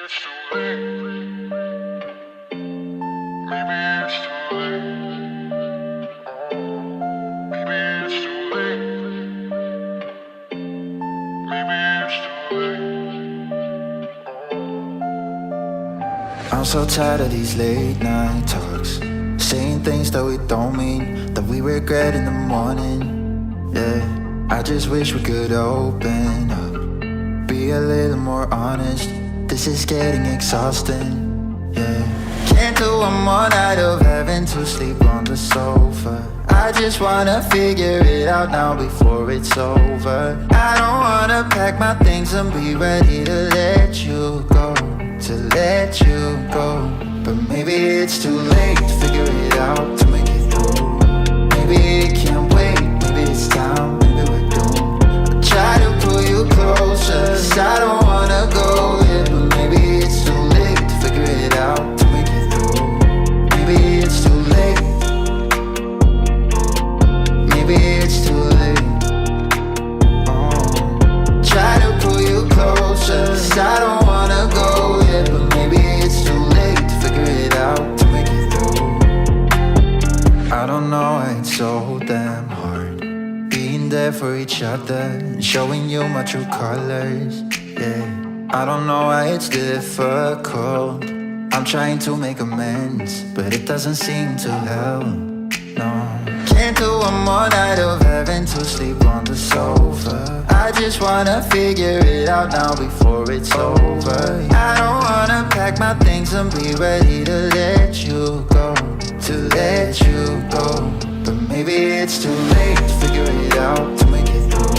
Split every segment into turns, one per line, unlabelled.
it's too late. Maybe it's too late. Maybe it's too late. Maybe it's too late.
I'm so tired of these late night talks, saying things that we don't mean, that we regret in the morning. Yeah, I just wish we could open up, be a little more honest. This is getting exhausting. Yeah, can't do one more night of having to sleep on the sofa. I just wanna figure it out now before it's over. I don't wanna pack my things and be ready to let you go, to let you go. But maybe it's too late to figure it out, to make it through. Maybe it can't wait, maybe it's time, maybe we're doomed. I try to pull you closer, 'cause I don't wanna go yet. But maybe it's too late to figure it out, to make it through. Maybe it's too late. Maybe it's too late. Try to pull you closer, 'cause I don't wanna go yet. But maybe it's too late to figure it out, to make it through. I don't know why it's so damn hard being there for each other and showing you my true colors. Yeah, I don't know why it's difficult. I'm trying to make amends, but it doesn't seem to help. No, can't do one more night of having to sleep on the sofa. I just wanna figure it out now before it's over. I don't wanna pack my things and be ready to let you go, to let you go. But maybe it's too late to figure it out, to make it through.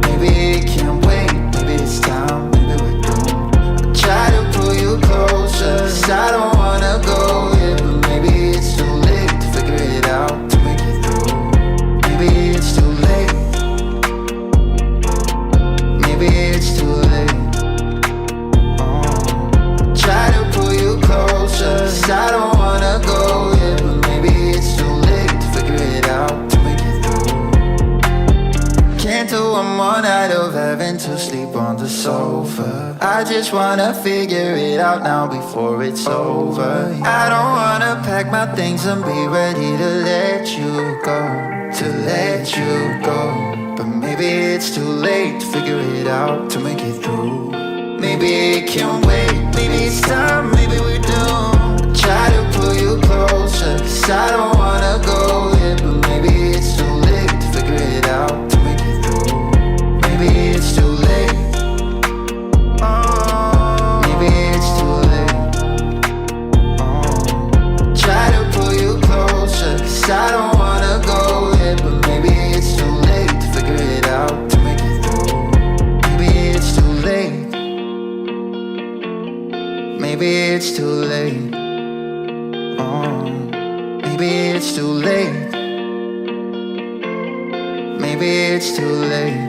Maybe it can't wait, maybe it's time, maybe we're doomed. I try to pull you closer, 'cause I don't wanna go yet. But maybe it's too late to figure it out, to make it through. Maybe it's too late. Maybe it's too late. Try to pull you closer, 'cause I don't wanna go yet. But maybe it's too late to figure it out, to make it through. Can't do one more night of having to sleep on the sofa. I just wanna figure it out now before it's over. I don't wanna pack my things and be ready to let you go, to let you go. But maybe it's too late to figure it out, to make it through. Maybe it can't wait, maybe it's time, maybe we're doomed. Try to pull you closer, 'cause I don't wanna go yet. But maybe it's too late to figure it out, to make it through. Maybe it's too late. Maybe it's too late. Try to pull you closer, 'cause I don't wanna go yet. But maybe it's too late to figure it out, to make it through. Maybe it's too late. Maybe it's too late. Maybe it's too late. Maybe it's too late.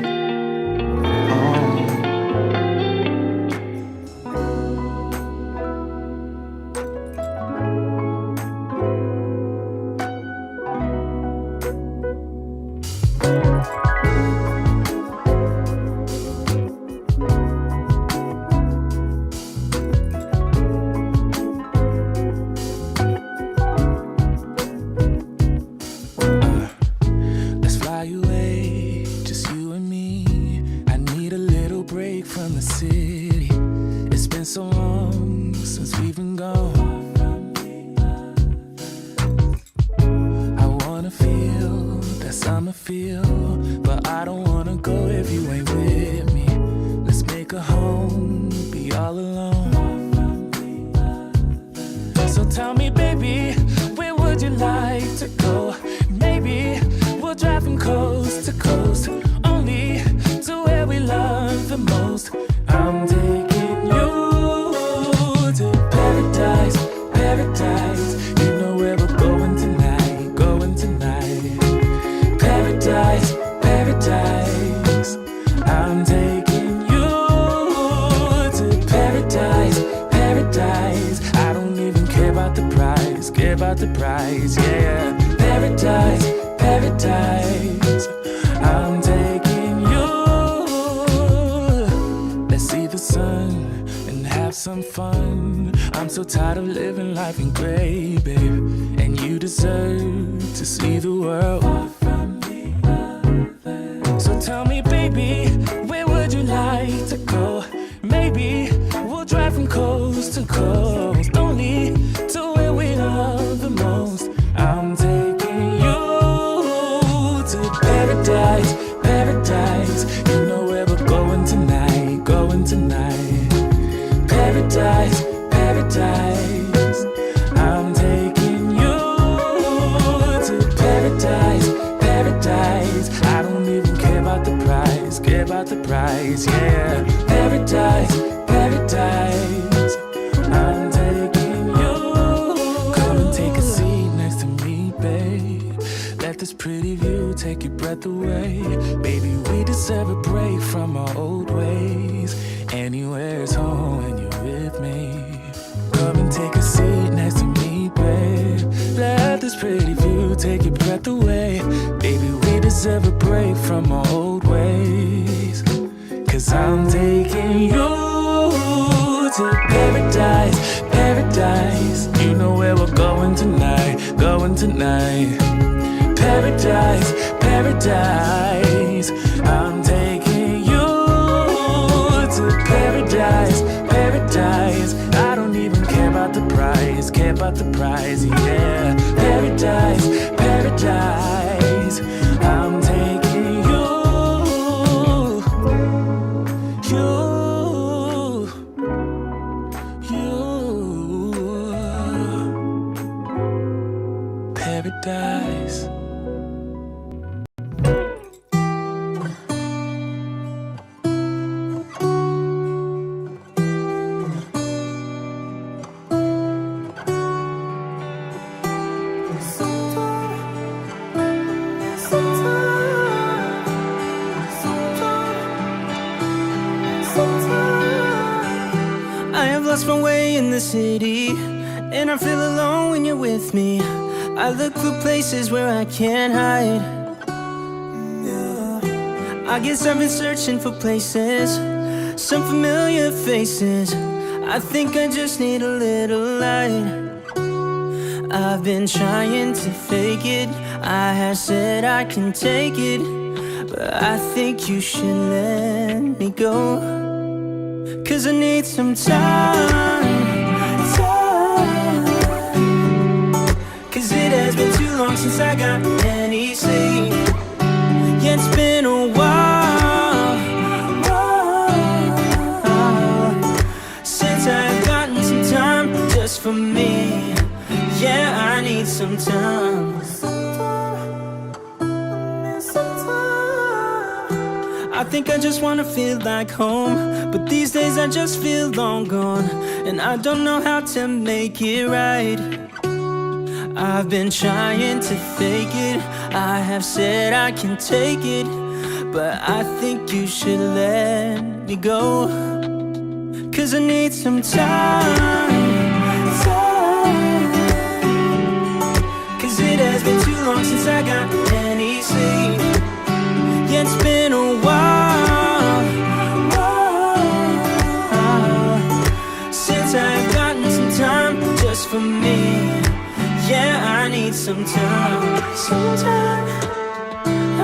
Some fun. so tired of living life in gray, babe. And you deserve to see the world from the other. So tell me, baby, where would you like to go? Maybe we'll drive from coast to coast, only to where we love the most. I'm taking you to paradise, paradise. You know where we're going tonight, going tonight. Paradise, paradise. I'm taking you to paradise, paradise. I don't even care about the price, care about the price, yeah. Paradise, paradise. I'm taking you. Come and take a seat next to me, babe. Let this pretty view take your breath away. Baby, we deserve a break from our old ways. Anywhere's home when you're with me. Come and take a seat next to me, babe. Let this pretty view take your breath away. Baby, we deserve a break from our old ways. Cause I'm taking you to paradise, paradise. You know where we're going tonight, going tonight. Paradise, paradise. I'm taking you to paradise, paradise. I don't even care about the price, care about the price, yeah. Paradise, paradise. I'm taking you, paradise.
I have lost my way in the city, and I feel alone when you're with me. I look for places where I can't hide. I guess I've been searching for places, some familiar faces. I think I just need a little light. I've been trying to fake it. I have said I can take it, but I think you should let me go. Cause I need some time. Cause it has been too long since I got any sleep. Yeah, it's been a while since I've gotten some time just for me. Yeah, I need some time. I think I just wanna feel like home, but these days I just feel long gone, and I don't know how to make it right. I've been trying to fake it. I have said I can take it, but I think you should let me go. Cause I need some time. Cause it has been too long since I got any sleep. Yeah, it's been a while since I've gotten some time just for me. Yeah, I need some time. Sometime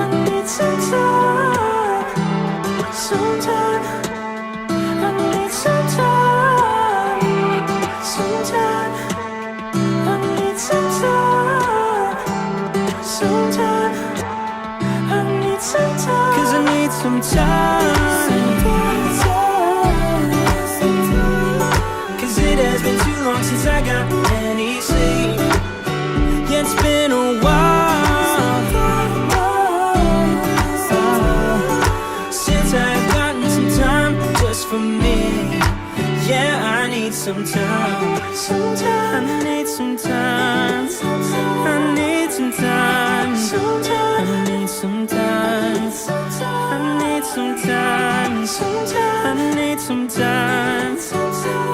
I need some time. Sometime I need some time. Sometime I need some time. Sometime I need some time. Cause I need some time. Cause it has been too long since I got any sleep. Yeah, it's been a while since I've gotten some time just for me. Yeah, I need some time. Sometime I need some time. I need some time. I need some time. I need some time. I need some time.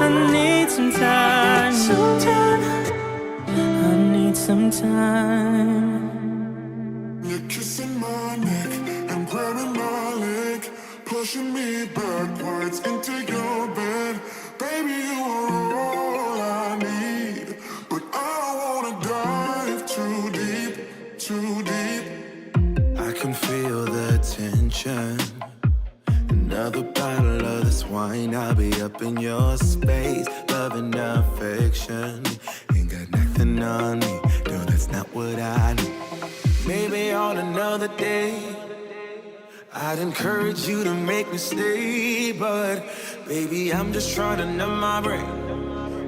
I need some time. I need some time.
You're kissing my neck and grabbing my leg, pushing me backwards into your bed. Baby, you are all I another bottle of this wine, I'll be up in your space. Love and affection, ain't got nothing on me. No, that's not what I need. Maybe on another day I'd encourage you to make me stay, but baby, I'm just trying to numb my brain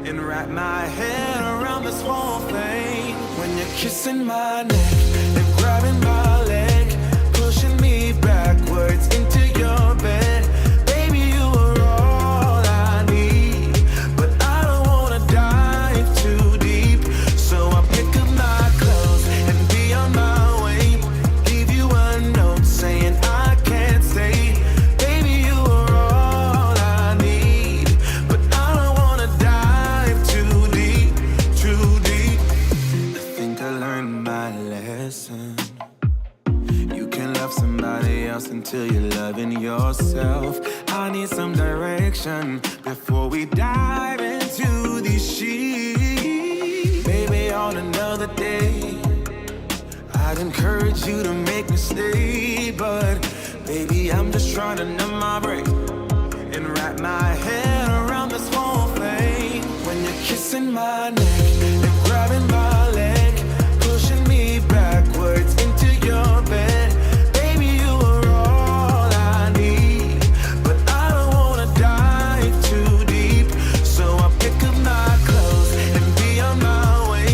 and wrap my head around this whole thing. When you're kissing my neck and grabbing my leg, pushing me backwards into your bed, baby, you are all I need, but I don't wanna dive too deep, so I pick up my clothes and be on my way. Leave you a note saying I can't stay. Baby, you are all I need, but I don't wanna dive too deep, too deep. I think I learned my lesson. You can love somebody else until you're loving yourself. I need some direction before we dive into these sheets. Maybe on another day I'd encourage you to make me stay, but baby, I'm just trying to numb my brain and wrap my head around this whole thing. When you're kissing my neck and grabbing my leg, pushing me backwards into your bed, baby, you are all I need, but I don't wanna dive too deep, so I pick up my clothes and be on my way.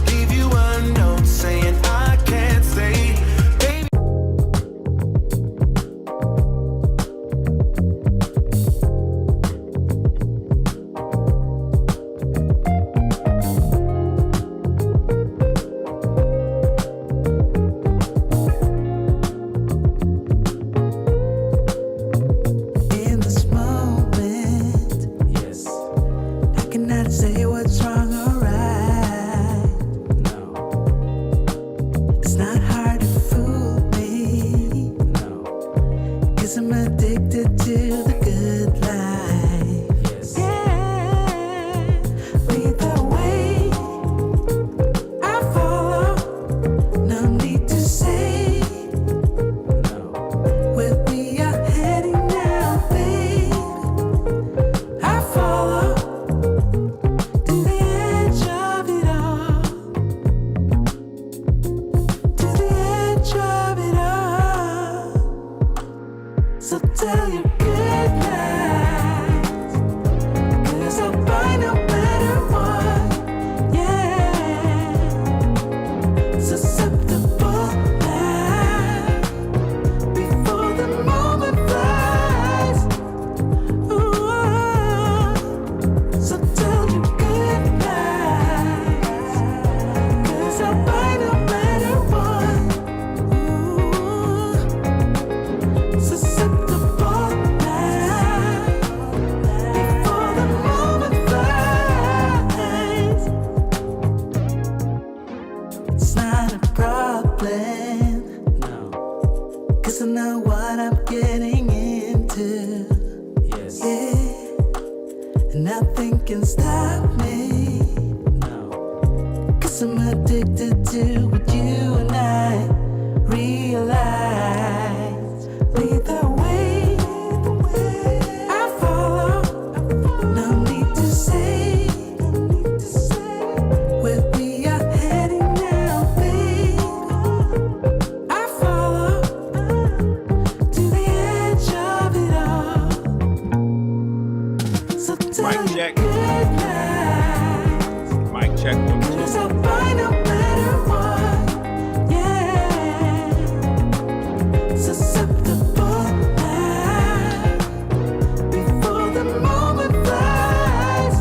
Leave you a note saying I can't stay. Baby,
In this moment,
Yes.
I cannot say what's wrong or right.
No.
It's not hard to fool me,
No.
'cause I'm addicted to the good life.
Yes.
Yeah, lead the way, I follow. No need to say
No.
where we are heading now, babe. I follow to the edge of it all, to the edge of it all. So tell your good night, 'cause I'll buy no matter what. Yeah, susceptible now before the moment flies. Ooh, so tell your good night, 'cause I'll buy no matter what. Ooh, susceptible now before the moment flies. It's not a problem,
No.
'cause I know what I'm getting into.
Yes.
Yeah, and nothing can stop me,
No.
'cause I'm addicted to what you and I realize. Lead the way, I follow. No need to say where we are heading now, babe. I follow to the edge of it all. So tell
Mic
your
check.
good night,
Mic check 1 2.
'cause I'll buy no matter what. Yeah, susceptible now before the moment flies,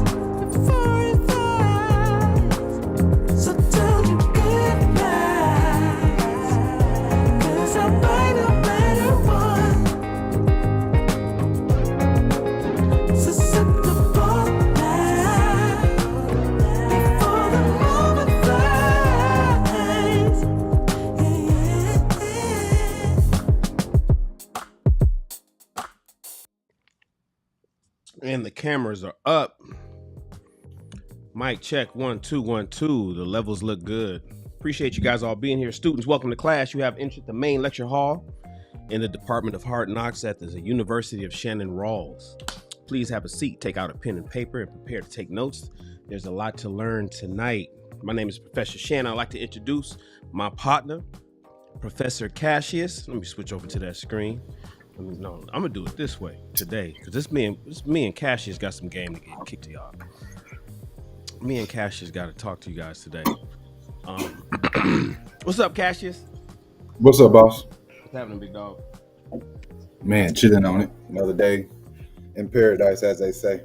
before it flies. So tell your good night, 'cause I'll buy no matter what. Susceptible now before the moment flies. Yeah.
And the cameras are up. Mic check 1 2 1 2. The levels look good. Appreciate you guys all being here. Students, welcome to class. You have entered the main lecture hall. in the Department of Hard Knocks at the University of Shannon, Rawls. Please have a seat, take out a pen and paper, and prepare to take notes. There's a lot to learn tonight. My name is Professor Shannon. I'd like to introduce my partner, Professor Cassius. Let me switch over to that screen. No, I'm gonna do it this way today because this me and Cassius got some game to get kicked to y'all. Me and Cassius got to talk to you guys today. What's up, Cassius?
What's up, boss?
What's happening, big dog?
Man, chilling on it. Another day in paradise, as they say.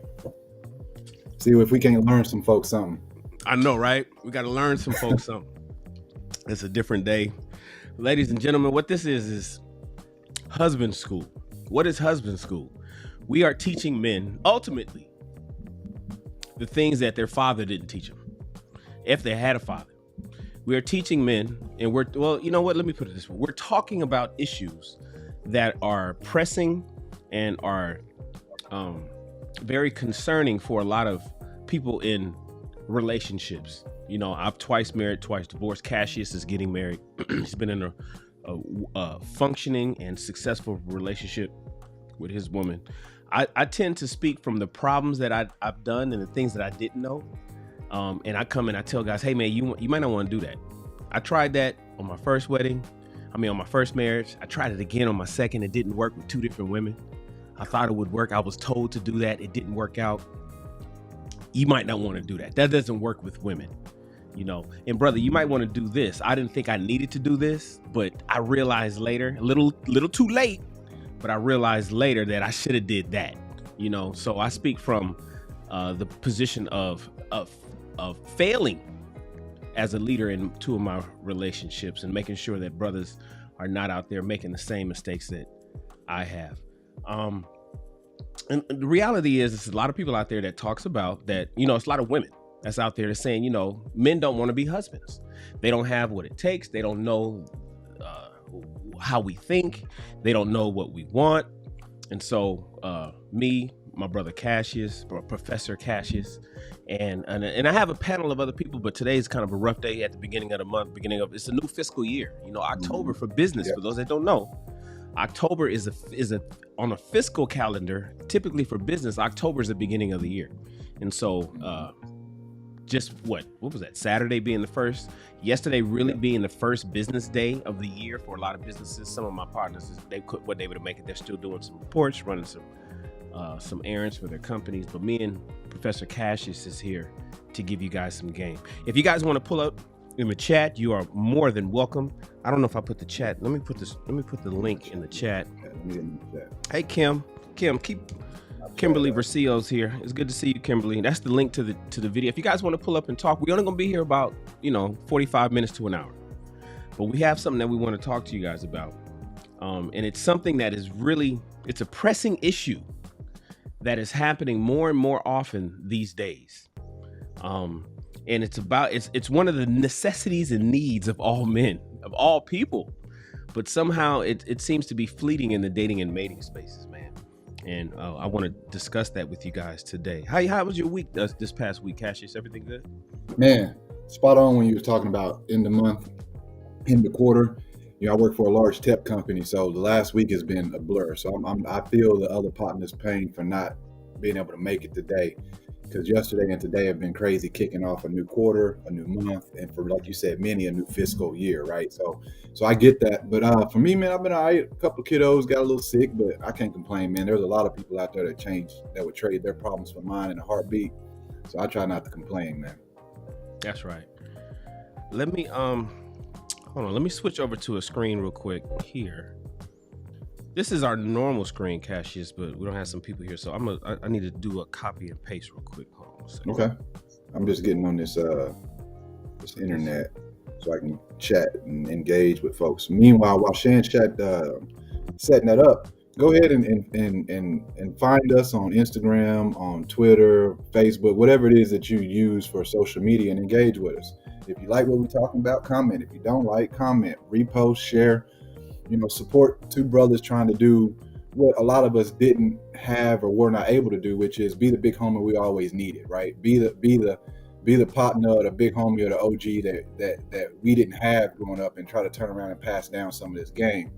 See if we can't learn some folks something.
I know, right? We got to learn some folks something. It's a different day. Ladies and gentlemen, what this is husband school. What is husband school? We are teaching men, ultimately, the things that their father didn't teach them, if they had a father. We are teaching men, and you know what? Let me put it this way. We're talking about issues that are pressing and are very concerning for a lot of people in relationships. You know, I'm twice married, twice divorced. Cassius is getting married. He's been in a functioning and successful relationship with his woman. I tend to speak from the problems that I've done and the things that I didn't know. And I come and I tell guys, hey man, you might not want to do that. I tried that on my first on my first marriage. I tried it again on my second. It didn't work with two different women. I thought it would work. I was told to do that. It didn't work out. You might not want to do that. That doesn't work with women, you know. And brother, you might want to do this. I didn't think I needed to do this, but I realized later, a little too late, but I realized later that I should have did that, you know. So I speak from the position of failing as a leader in two of my relationships and making sure that brothers are not out there making the same mistakes that I have. And the reality is, there's a lot of people out there that talks about that, you know, it's a lot of women that's out there that's saying, you know, men don't want to be husbands. They don't have what it takes. They don't know how we think. They don't know what we want. And so me, my brother Cassius, Professor Cassius, and I have a panel of other people, but today's kind of a rough day at the beginning of the month, it's a new fiscal year. You know, October for business, for those that don't know, October is on a fiscal calendar. Typically for business, October is the beginning of the year. And so just what was that? Saturday being the first, yesterday really being the first business day of the year for a lot of businesses. Some of my partners, they quit what they would make it. They're still doing some reports, running some errands for their companies. But me and Professor Cassius is here to give you guys some game. If you guys want to pull up in the chat, you are more than welcome. I don't know if I put the chat. Let me put the link in the chat. Hey Kim, Kimberly Vercillo's here. It's good to see you, Kimberly. That's the link to the video. If you guys want to pull up and talk, we're only gonna be here about 45 minutes to an hour. But we have something that we want to talk to you guys about. And it's something that is it's a pressing issue that is happening more and more often these days. And it's one of the necessities and needs of all men, of all people. But somehow it seems to be fleeting in the dating and mating spaces, man. And I want to discuss that with you guys today. How was your week this past week, Cassius? Everything good?
Man, spot on when you were talking about end of month, end of quarter. You know, I work for a large tech company, so the last week has been a blur. So I feel the other partner's pain for not being able to make it today, because yesterday and today have been crazy, kicking off a new quarter, a new month, and for, like you said, many a new fiscal year, right? So I get that. But for me, man, I've been all right. A couple of kiddos got a little sick, but I can't complain, man. There's a lot of people out there that would trade their problems for mine in a heartbeat. So I try not to complain, man.
That's right. Let me hold on. Let me switch over to a screen real quick here. This is our normal screen, Cassius, but we don't have some people here, so I need to do a copy and paste real quick. Hold on a second.
Okay. I'm just getting on this internet so I can chat and engage with folks. Meanwhile, while Shan setting that up, go ahead and find us on Instagram, on Twitter, Facebook, whatever it is that you use for social media, and engage with us. If you like what we're talking about, comment. If you don't like, comment, repost, share. Support two brothers trying to do what a lot of us didn't have or were not able to do, which is be the big homie we always needed, right? Be the partner or the big homie or the OG that we didn't have growing up, and try to turn around and pass down some of this game.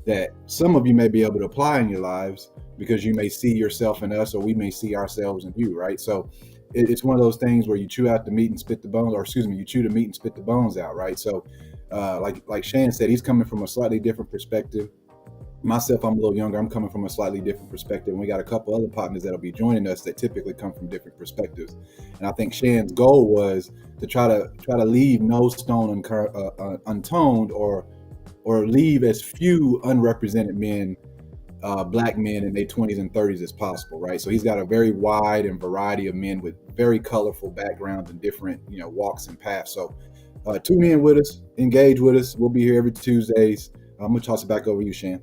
that some of you may be able to apply in your lives because you may see yourself in us, or we may see ourselves in you, right? So it's one of those things where you chew out the meat and spit the bones, or excuse me, you chew the meat and spit the bones out, right? So like Shannon said, he's coming from a slightly different perspective. Myself, I'm a little younger. I'm coming from a slightly different perspective. And we got a couple other partners that'll be joining us that typically come from different perspectives. And I think Shannon's goal was to try to leave no stone untoned, or leave as few unrepresented men, black men in their 20s and 30s as possible, right? So he's got a very wide and variety of men with very colorful backgrounds and different, walks and paths. So tune in with us, engage with us. We'll be here every Tuesdays. I'm gonna toss it back over to you, Shan.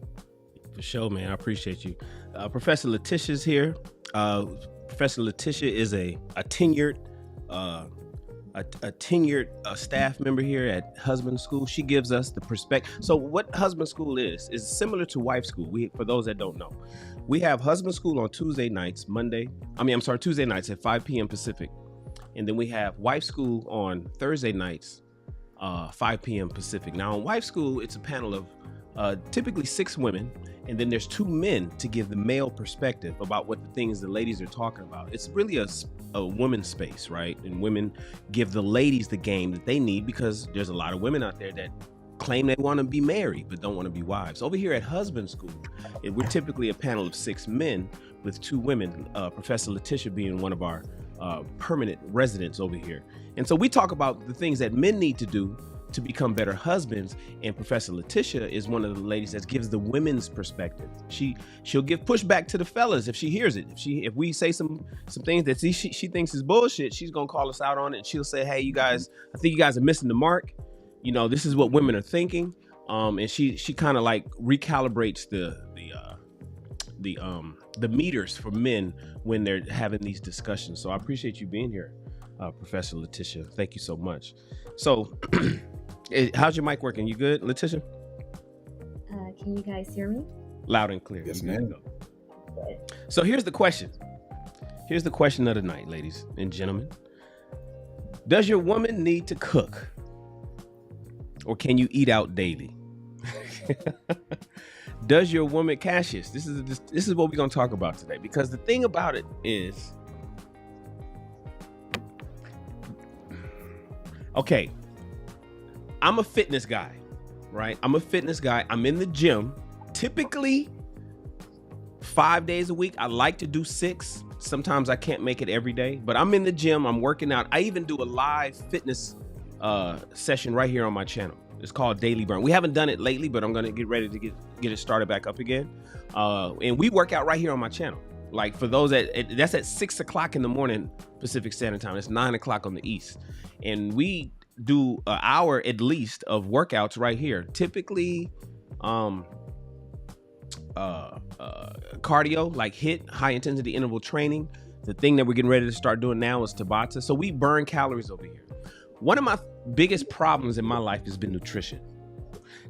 For sure, man. I appreciate you. Professor Letitia's here. Professor Letitia is a tenured staff member here at Husband School. She gives us the perspective. So what Husband School is similar to Wife School. For those that don't know, we have Husband School on Tuesday nights, Tuesday nights at 5 p.m. Pacific. And then we have Wife School on Thursday nights, 5 p.m. Pacific. Now on Wife School, it's a panel of typically 6 women, and then there's 2 men to give the male perspective about what the things the ladies are talking about. It's really a woman's space, right? And women give the ladies the game that they need, because there's a lot of women out there that claim they want to be married but don't want to be wives. Over here at Husband School, we're typically a panel of 6 men with 2 women, Professor Letitia being one of our permanent residents over here. And so we talk about the things that men need to do to become better husbands, and Professor Letitia is one of the ladies that gives the women's perspective. She'll give pushback to the fellas if she hears it. If we say some things that she thinks is bullshit, she's gonna call us out on it, and she'll say, "Hey, you guys, I think you guys are missing the mark. This is what women are thinking." And she kind of like recalibrates the meters for men when they're having these discussions. So I appreciate you being here, Professor Letitia. Thank you so much. So. How's your mic working? You good, Letitia?
Can you guys hear me?
Loud and clear.
Yes, ma'am.
Good.
So here's the question. Here's the question of the night, ladies and gentlemen. Does your woman need to cook, or can you eat out daily? Does your woman, Cassius? This is what we're gonna talk about today, because the thing about it is, okay. I'm a fitness guy, right? I'm in the gym, typically 5 days a week. I like to do 6. Sometimes I can't make it every day, but I'm in the gym. I'm working out. I even do a live fitness session right here on my channel. It's called Daily Burn. We haven't done it lately, but I'm going to get ready to get it started back up again. And we work out right here on my channel. Like for those that's at 6 o'clock in the morning, Pacific Standard Time. It's 9 o'clock on the East. And we do an hour at least of workouts right here. Typically, cardio, like HIIT, high intensity interval training. The thing that we're getting ready to start doing now is Tabata. So we burn calories over here. One of my biggest problems in my life has been nutrition.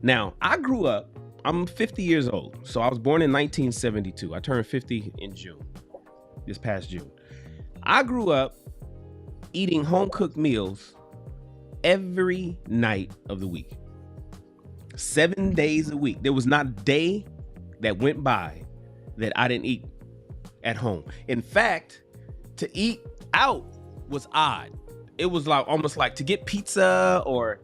Now, I'm 50 years old. So I was born in 1972. I turned 50 in June, this past June. I grew up eating home cooked meals every night of the week, 7 days a week. There was not a day that went by that I didn't eat at home. In fact, to eat out was odd. It was like almost like to get pizza or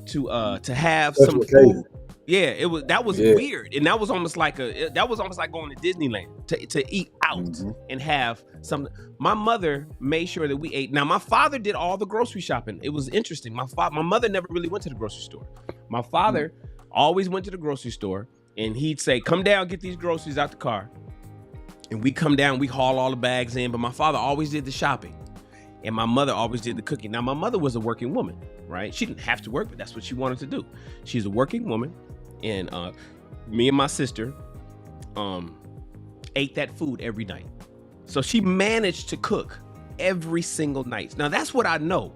to have some food. Yeah, that was weird, and that was almost like going to Disneyland to eat out and have some. My mother made sure that we ate. Now, my father did all the grocery shopping. It was interesting. My mother never really went to the grocery store. My father always went to the grocery store, and he'd say, "Come down, get these groceries out the car." And we come down, we haul all the bags in. But my father always did the shopping, and my mother always did the cooking. Now, my mother was a working woman, right? She didn't have to work, but that's what she wanted to do. She's a working woman. And me and my sister ate that food every night. So she managed to cook every single night. Now, that's what I know,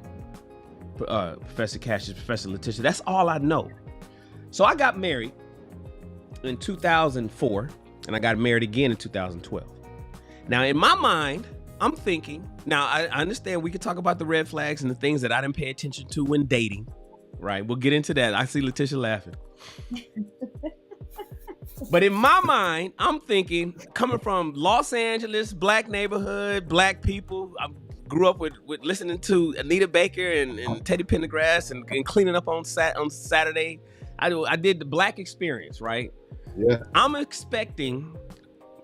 Professor Cassius, Professor Letitia. That's all I know. So I got married in 2004, and I got married again in 2012. Now, in my mind, I'm thinking, now I understand we could talk about the red flags and the things that I didn't pay attention to when dating, right? We'll get into that. I see Letitia laughing. But in my mind, I'm thinking, coming from Los Angeles, black neighborhood, black people. I grew up with listening to Anita Baker and Teddy Pendergrass and cleaning up on Saturday. I did the black experience, right?
Yeah.
I'm expecting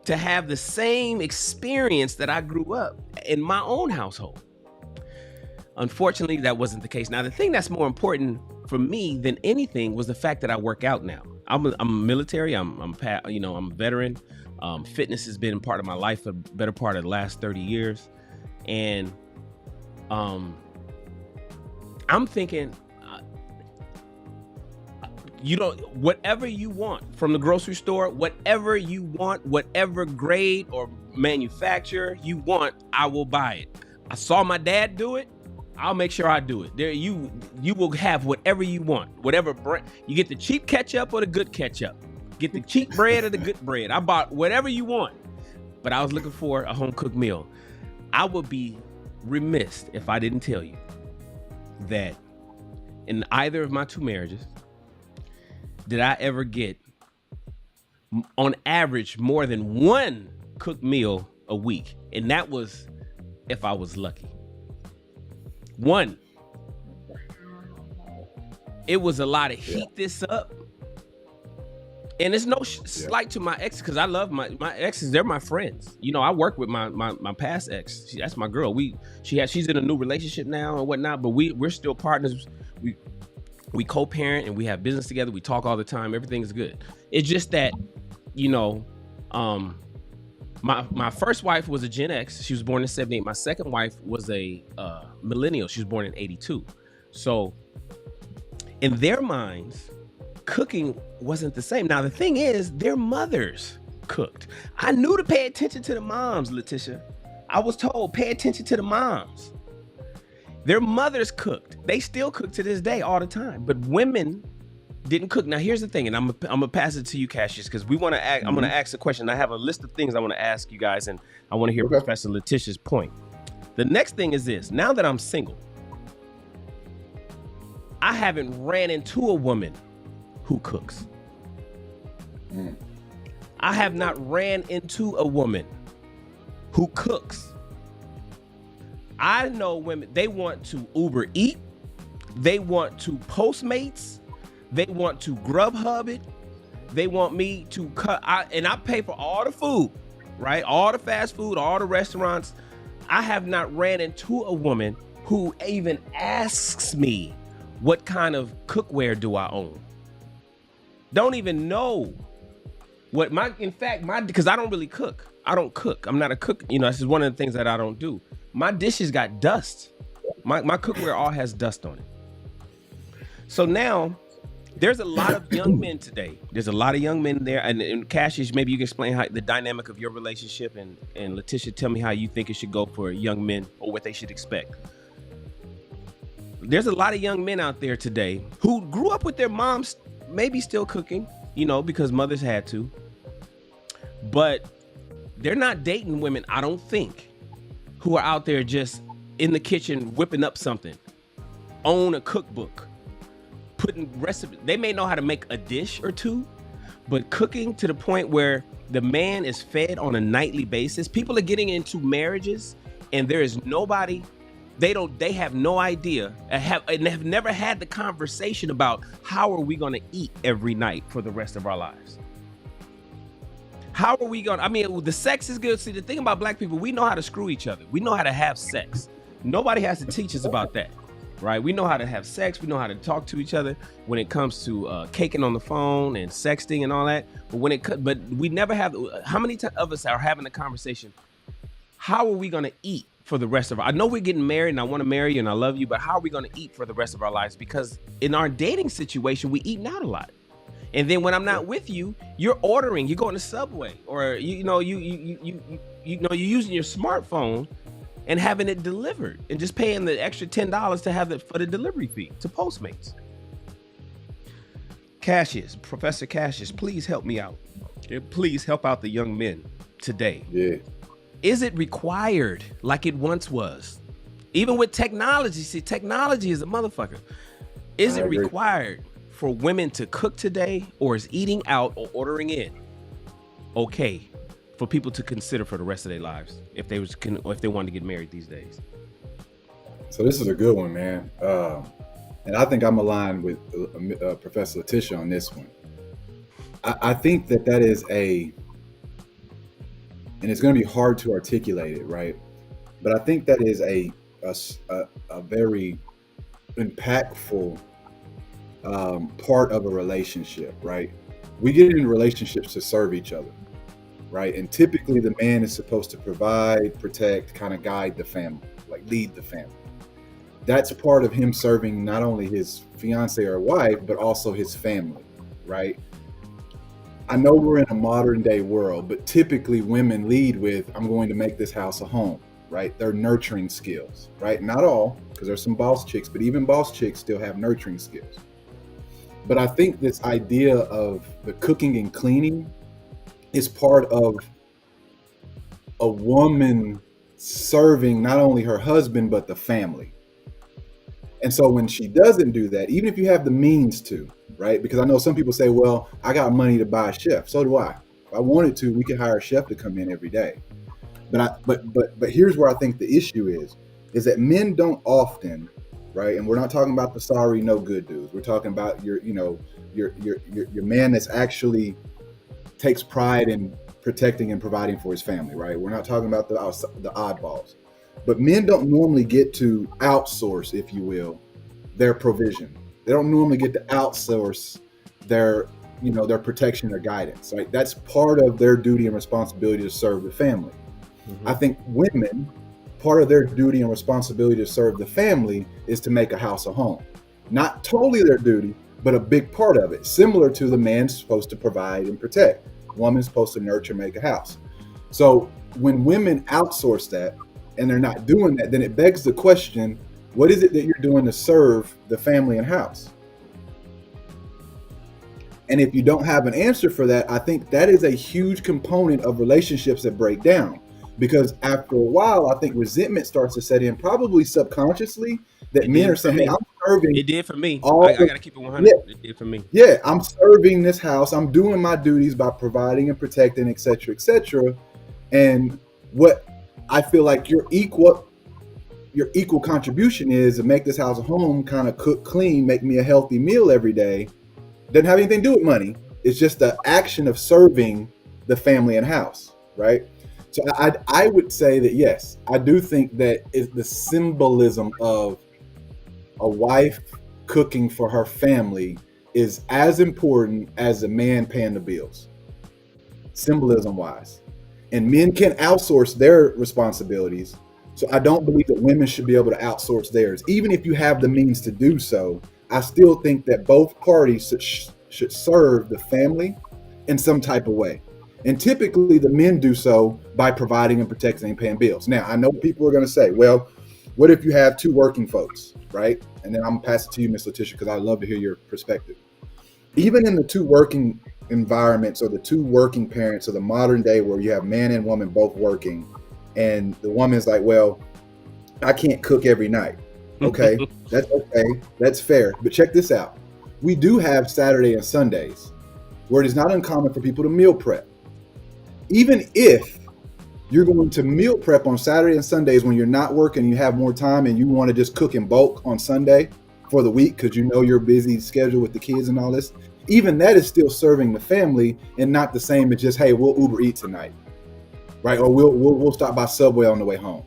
to have the same experience that I grew up in my own household. Unfortunately, that wasn't the case. Now, the thing that's more important for me than anything was the fact that I work out now. I'm military. I'm a veteran. Fitness has been part of my life for the better part of the last 30 years. And I'm thinking, whatever you want from the grocery store, whatever you want, whatever grade or manufacturer you want, I will buy it. I saw my dad do it. I'll make sure I do it. There, you will have whatever you want, whatever brand. You get the cheap ketchup or the good ketchup. Get the cheap bread or the good bread. I bought whatever you want, but I was looking for a home cooked meal. I would be remiss if I didn't tell you that in either of my two marriages, did I ever get, on average, more than one cooked meal a week, and that was if I was lucky. One. It was a lot of heat this up. And it's no slight to my exes, because I love my exes. They're my friends. You know, I work with my past ex. That's my girl. She's in a new relationship now and whatnot, but we're still partners. We co-parent and we have business together. We talk all the time. Everything's good. It's just that, my first wife was a Gen X. She was born in 78. My second wife was a millennial. She was born in 82. So in their minds, cooking wasn't the same. Now, the thing is, their mothers cooked. I knew to pay attention to the moms, Letitia. I was told, pay attention to the moms. Their mothers cooked. They still cook to this day all the time. But women didn't cook. Now, here's the thing, and I'm gonna pass it to you, Cassius, because I'm gonna ask a question. I have a list of things I want to ask you guys, and I want to hear Professor Letitia's point. The next thing is this: now that I'm single, I haven't ran into a woman who cooks. I have not ran into a woman who cooks. I know women, they want to Uber Eat, they want to Postmates, they want to Grubhub it, they want me to and I pay for all the food, right? All the fast food, all the restaurants. I have not ran into a woman who even asks me what kind of cookware do I own. Don't even know what because I don't really cook. I don't cook. I'm not a cook. This is one of the things that I don't do. My dishes got dust. My cookware all has dust on it. So now there's a lot of young men today. There's a lot of young men there. And Cassius, maybe you can explain how the dynamic of your relationship, and Letitia, tell me how you think it should go for young men or what they should expect. There's a lot of young men out there today who grew up with their moms maybe still cooking, because mothers had to. But they're not dating women, I don't think, who are out there just in the kitchen whipping up something, own a cookbook, putting recipes. They may know how to make a dish or two, but cooking to the point where the man is fed on a nightly basis. People are getting into marriages and there is nobody, they have no idea and have never had the conversation about how are we going to eat every night for the rest of our lives. How are we going the sex is good. See, the thing about black people, we know how to screw each other. We know how to have sex. Nobody has to teach us about that, right? We know how to have sex. We know how to talk to each other when it comes to caking on the phone and sexting and all that. But we never have, how many of us are having a conversation? How are we going to eat for the rest of our, I know we're getting married and I want to marry you and I love you, but how are we going to eat for the rest of our lives? Because in our dating situation, we eating out a lot. And then when I'm not with you, you're ordering, you're going to Subway, or you're using your smartphone and having it delivered and just paying the extra $10 to have it for the delivery fee to Postmates. Professor Cassius, please help me out. Please help out the young men today.
Yeah.
Is it required like it once was? Even with technology, see, technology is a motherfucker. Is it required for women to cook today, or is eating out or ordering in okay for people to consider for the rest of their lives if they or if they wanted to get married these days?
So this is a good one, man. And I think I'm aligned with Professor Letitia on this one. I think that is and it's going to be hard to articulate it, right? But I think that is a very impactful part of a relationship, right? We get in relationships to serve each other, right? And typically the man is supposed to provide, protect, kind of guide the family, like lead the family. That's part of him serving not only his fiance or wife, but also his family, right? I know we're in a modern day world, but typically women lead with, I'm going to make this house a home, right? They're nurturing skills, right? Not all, because there's some boss chicks, but even boss chicks still have nurturing skills. But I think this idea of the cooking and cleaning is part of a woman serving not only her husband, but the family. And so when she doesn't do that, even if you have the means to, right? Because I know some people say, well, I got money to buy a chef. So do I. If I wanted to, we could hire a chef to come in every day. But here's where I think the issue is that men don't often, right? And we're not talking about the sorry, no good dudes. We're talking about your man that's actually takes pride in protecting and providing for his family, right? We're not talking about the oddballs. But men don't normally get to outsource, if you will, their provision. They don't normally get to outsource their protection or guidance, right? That's part of their duty and responsibility to serve the family. Mm-hmm. I think women, part of their duty and responsibility to serve the family is to make a house a home. Not totally their duty, but a big part of it. Similar to the man's supposed to provide and protect. Woman's supposed to nurture, make a house. So when women outsource that, and they're not doing that, then it begs the question, what is it that you're doing to serve the family and house? And if you don't have an answer for that, I think that is a huge component of relationships that break down. Because after a while, I think resentment starts to set in, probably subconsciously, that men are saying, hey, I'm serving.
It did for me. I got to keep it 100. Yeah. It did for me.
Yeah, I'm serving this house. I'm doing my duties by providing and protecting, et cetera, et cetera. And what I feel like your equal contribution is to make this house a home, kind of cook, clean, make me a healthy meal every day. Doesn't have anything to do with money. It's just the action of serving the family and house, right? So I would say that, yes, I do think that the symbolism of a wife cooking for her family is as important as a man paying the bills, symbolism wise. And men can outsource their responsibilities. So I don't believe that women should be able to outsource theirs. Even if you have the means to do so, I still think that both parties should serve the family in some type of way. And typically the men do so by providing and protecting and paying bills. Now, I know people are going to say, well, what if you have two working folks, right? And then I'm going to pass it to you, Ms. Letitia, because I'd love to hear your perspective. Even in the two working environments or the two working parents of the modern day where you have man and woman both working, and the woman's like, well, I can't cook every night. Okay, that's fair. But check this out. We do have Saturday and Sundays where it is not uncommon for people to meal prep. Even if you're going to meal prep on Saturday and Sundays when you're not working, you have more time and you want to just cook in bulk on Sunday for the week because you know you're busy schedule with the kids and all this, even that is still serving the family and not the same as just, hey, we'll Uber eat tonight, right? Or we'll stop by Subway on the way home,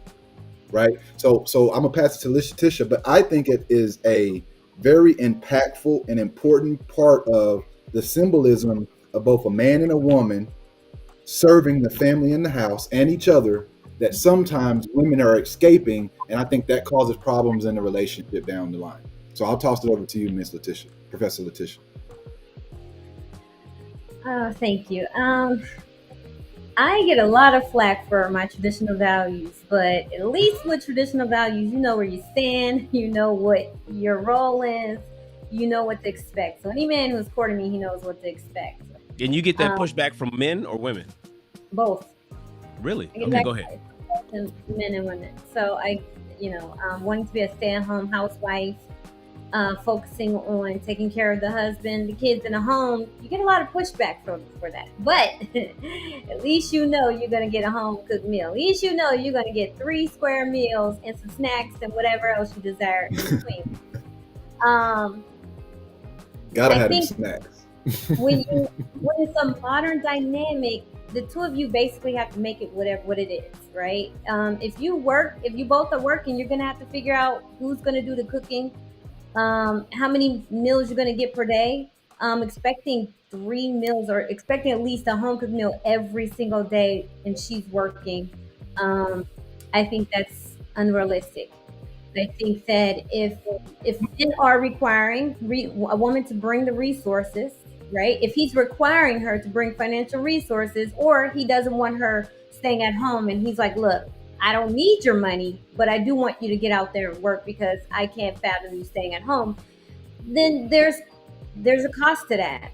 right? So I'm gonna pass it to Letitia, but I think it is a very impactful and important part of the symbolism of both a man and a woman serving the family in the house and each other that sometimes women are escaping, and I think that causes problems in the relationship down the line. So I'll toss it over to you, Ms. Letitia, Professor Letitia.
Oh, thank you. I get a lot of flack for my traditional values, but at least with traditional values, you know where you stand, you know what your role is, you know what to expect. So any man who's courting me, he knows what to expect.
And you get that pushback from men or women?
Both.
Really? Okay, go ahead.
Men and women. So I, wanting to be a stay-at-home housewife, focusing on taking care of the husband, the kids, in the home, you get a lot of pushback for that. But at least you know you're gonna get a home cooked meal. At least you know you're gonna get 3 square meals and some snacks and whatever else you desire in between. Um,
Gotta
I
have them
think
snacks.
when it's a modern dynamic, the two of you basically have to make it what it is, right? If you both are working, you're gonna have to figure out who's gonna do the cooking, how many meals you're gonna get per day. Expecting 3 meals or expecting at least a home cooked meal every single day, and she's working. Um, I think that's unrealistic. I think that if men are requiring a woman to bring the resources, right? If he's requiring her to bring financial resources, or he doesn't want her staying at home, and he's like, "Look, I don't need your money, but I do want you to get out there and work because I can't fathom you staying at home," then there's a cost to that.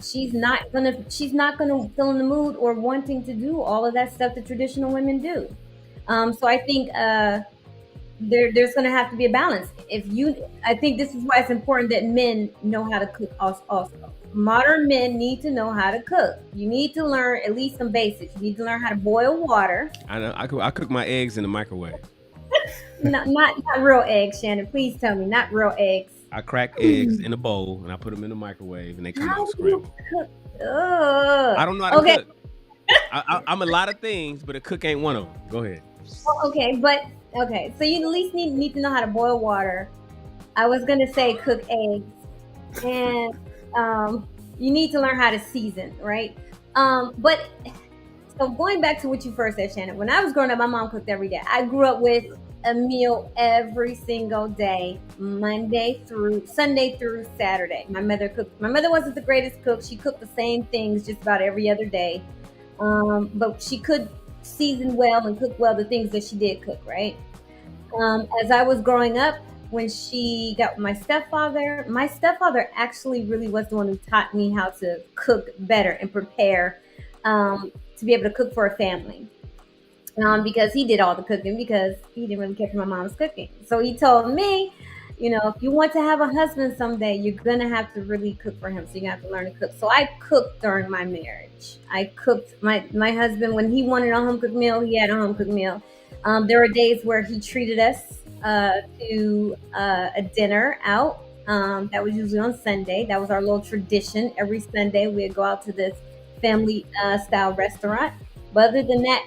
She's not gonna feel in the mood or wanting to do all of that stuff that traditional women do. So I think there's going to have to be a balance. I think this is why it's important that men know how to cook also. Modern men need to know how to cook. You need to learn at least some basics. You need to learn how to boil water.
I know. I cook my eggs in the microwave.
Not real eggs, Shannon. Please tell me, not real eggs.
I crack eggs in a bowl and I put them in the microwave and they come
How
out
do you
scrambled.
cook? Ugh.
I don't know how to
Okay.
cook. I'm a lot of things, but a cook ain't one of them. Go ahead.
Okay. So you at least need to know how to boil water. I was gonna say cook eggs, and you need to learn how to season, right? But so going back to what you first said, Shannon, when I was growing up, my mom cooked every day. I grew up with a meal every single day, Monday through Sunday through Saturday. My mother cooked. My mother wasn't the greatest cook. She cooked the same things just about every other day, but she could season well and cook well the things that she did cook, right? As I was growing up, when she got with my stepfather actually really was the one who taught me how to cook better and prepare, to be able to cook for a family. Because he did all the cooking because he didn't really care for my mom's cooking. So he told me, if you want to have a husband someday, you're gonna have to really cook for him. So you have to learn to cook. So I cooked during my marriage. I cooked my husband when he wanted a home cooked meal. He had a home cooked meal. There were days where he treated us to a dinner out. That was usually on Sunday. That was our little tradition. Every Sunday we'd go out to this family style restaurant. But other than that,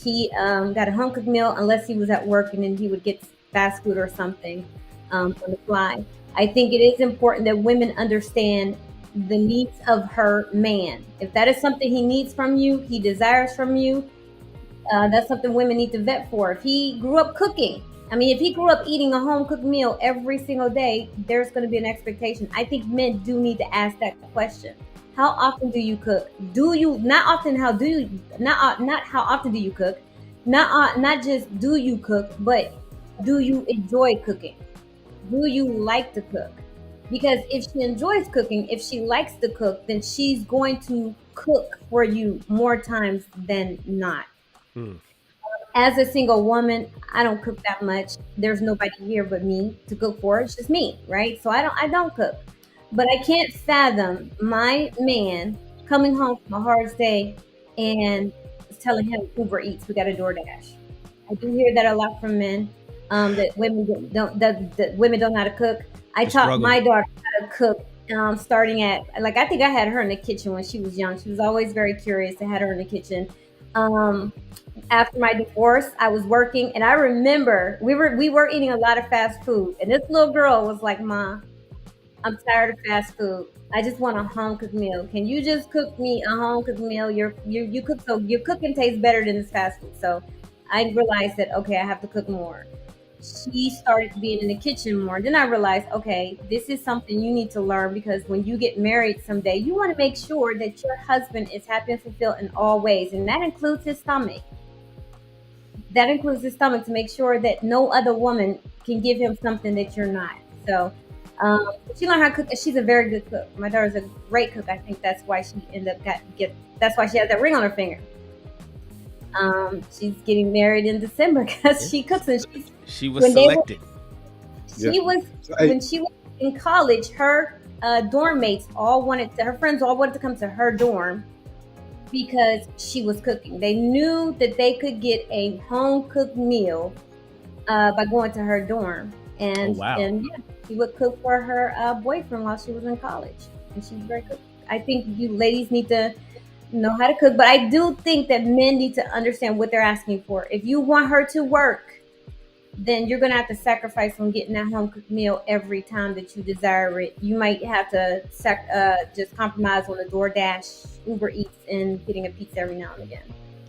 he got a home cooked meal unless he was at work, and then he would get fast food or something on the fly. I think it is important that women understand the needs of her man. If that is something he needs from you, he desires from you, that's something women need to vet for. If he grew up cooking, if he grew up eating a home cooked meal every single day, there's going to be an expectation. I think men do need to ask that question. How often do you cook? Do you not often? How do you not how often do you cook? Not just do you cook, but do you enjoy cooking? Do you like to cook? Because if she enjoys cooking, if she likes to cook, then she's going to cook for you more times than not.
Hmm.
As a single woman, I don't cook that much. There's nobody here but me to cook for. It's just me, right? So I don't cook. But I can't fathom my man coming home from a hard day and telling him Uber Eats, we got a DoorDash. I do hear that a lot from men. That women don't know how to cook. I
The
taught
struggle.
my daughter how to cook, starting at I think I had her in the kitchen when she was young. She was always very curious. I had her in the kitchen. After my divorce, I was working, and I remember we were eating a lot of fast food, and this little girl was like, "Ma, I'm tired of fast food. I just want a home cooked meal. Can you just cook me a home cooked meal? You cook, so your cooking tastes better than this fast food." So I realized that, okay, I have to cook more. She started being in the kitchen more. Then I realized, okay, this is something you need to learn, because when you get married someday, you want to make sure that your husband is happy and fulfilled in all ways, and that includes his stomach. That includes his stomach, to make sure that no other woman can give him something that you're not. So she learned how to cook. She's a very good cook. My daughter's a great cook. I think that's why she ended up that's why she has that ring on her finger. She's getting married in December because she cooks, and
She was
when they were-
selected.
she
Yeah.
was
So, hey,
when she was in college, her dorm mates her friends all wanted to come to her dorm because she was cooking. They knew that they could get a home cooked meal by going to her dorm,
Oh wow.
and yeah, she would cook for her boyfriend while she was in college, and she was very good. I think you ladies need to know how to cook, but I do think that men need to understand what they're asking for. If you want her to work, then you're gonna have to sacrifice on getting that home cooked meal every time that you desire it. You might have to just compromise on the DoorDash, Uber Eats, and getting a pizza every now and again.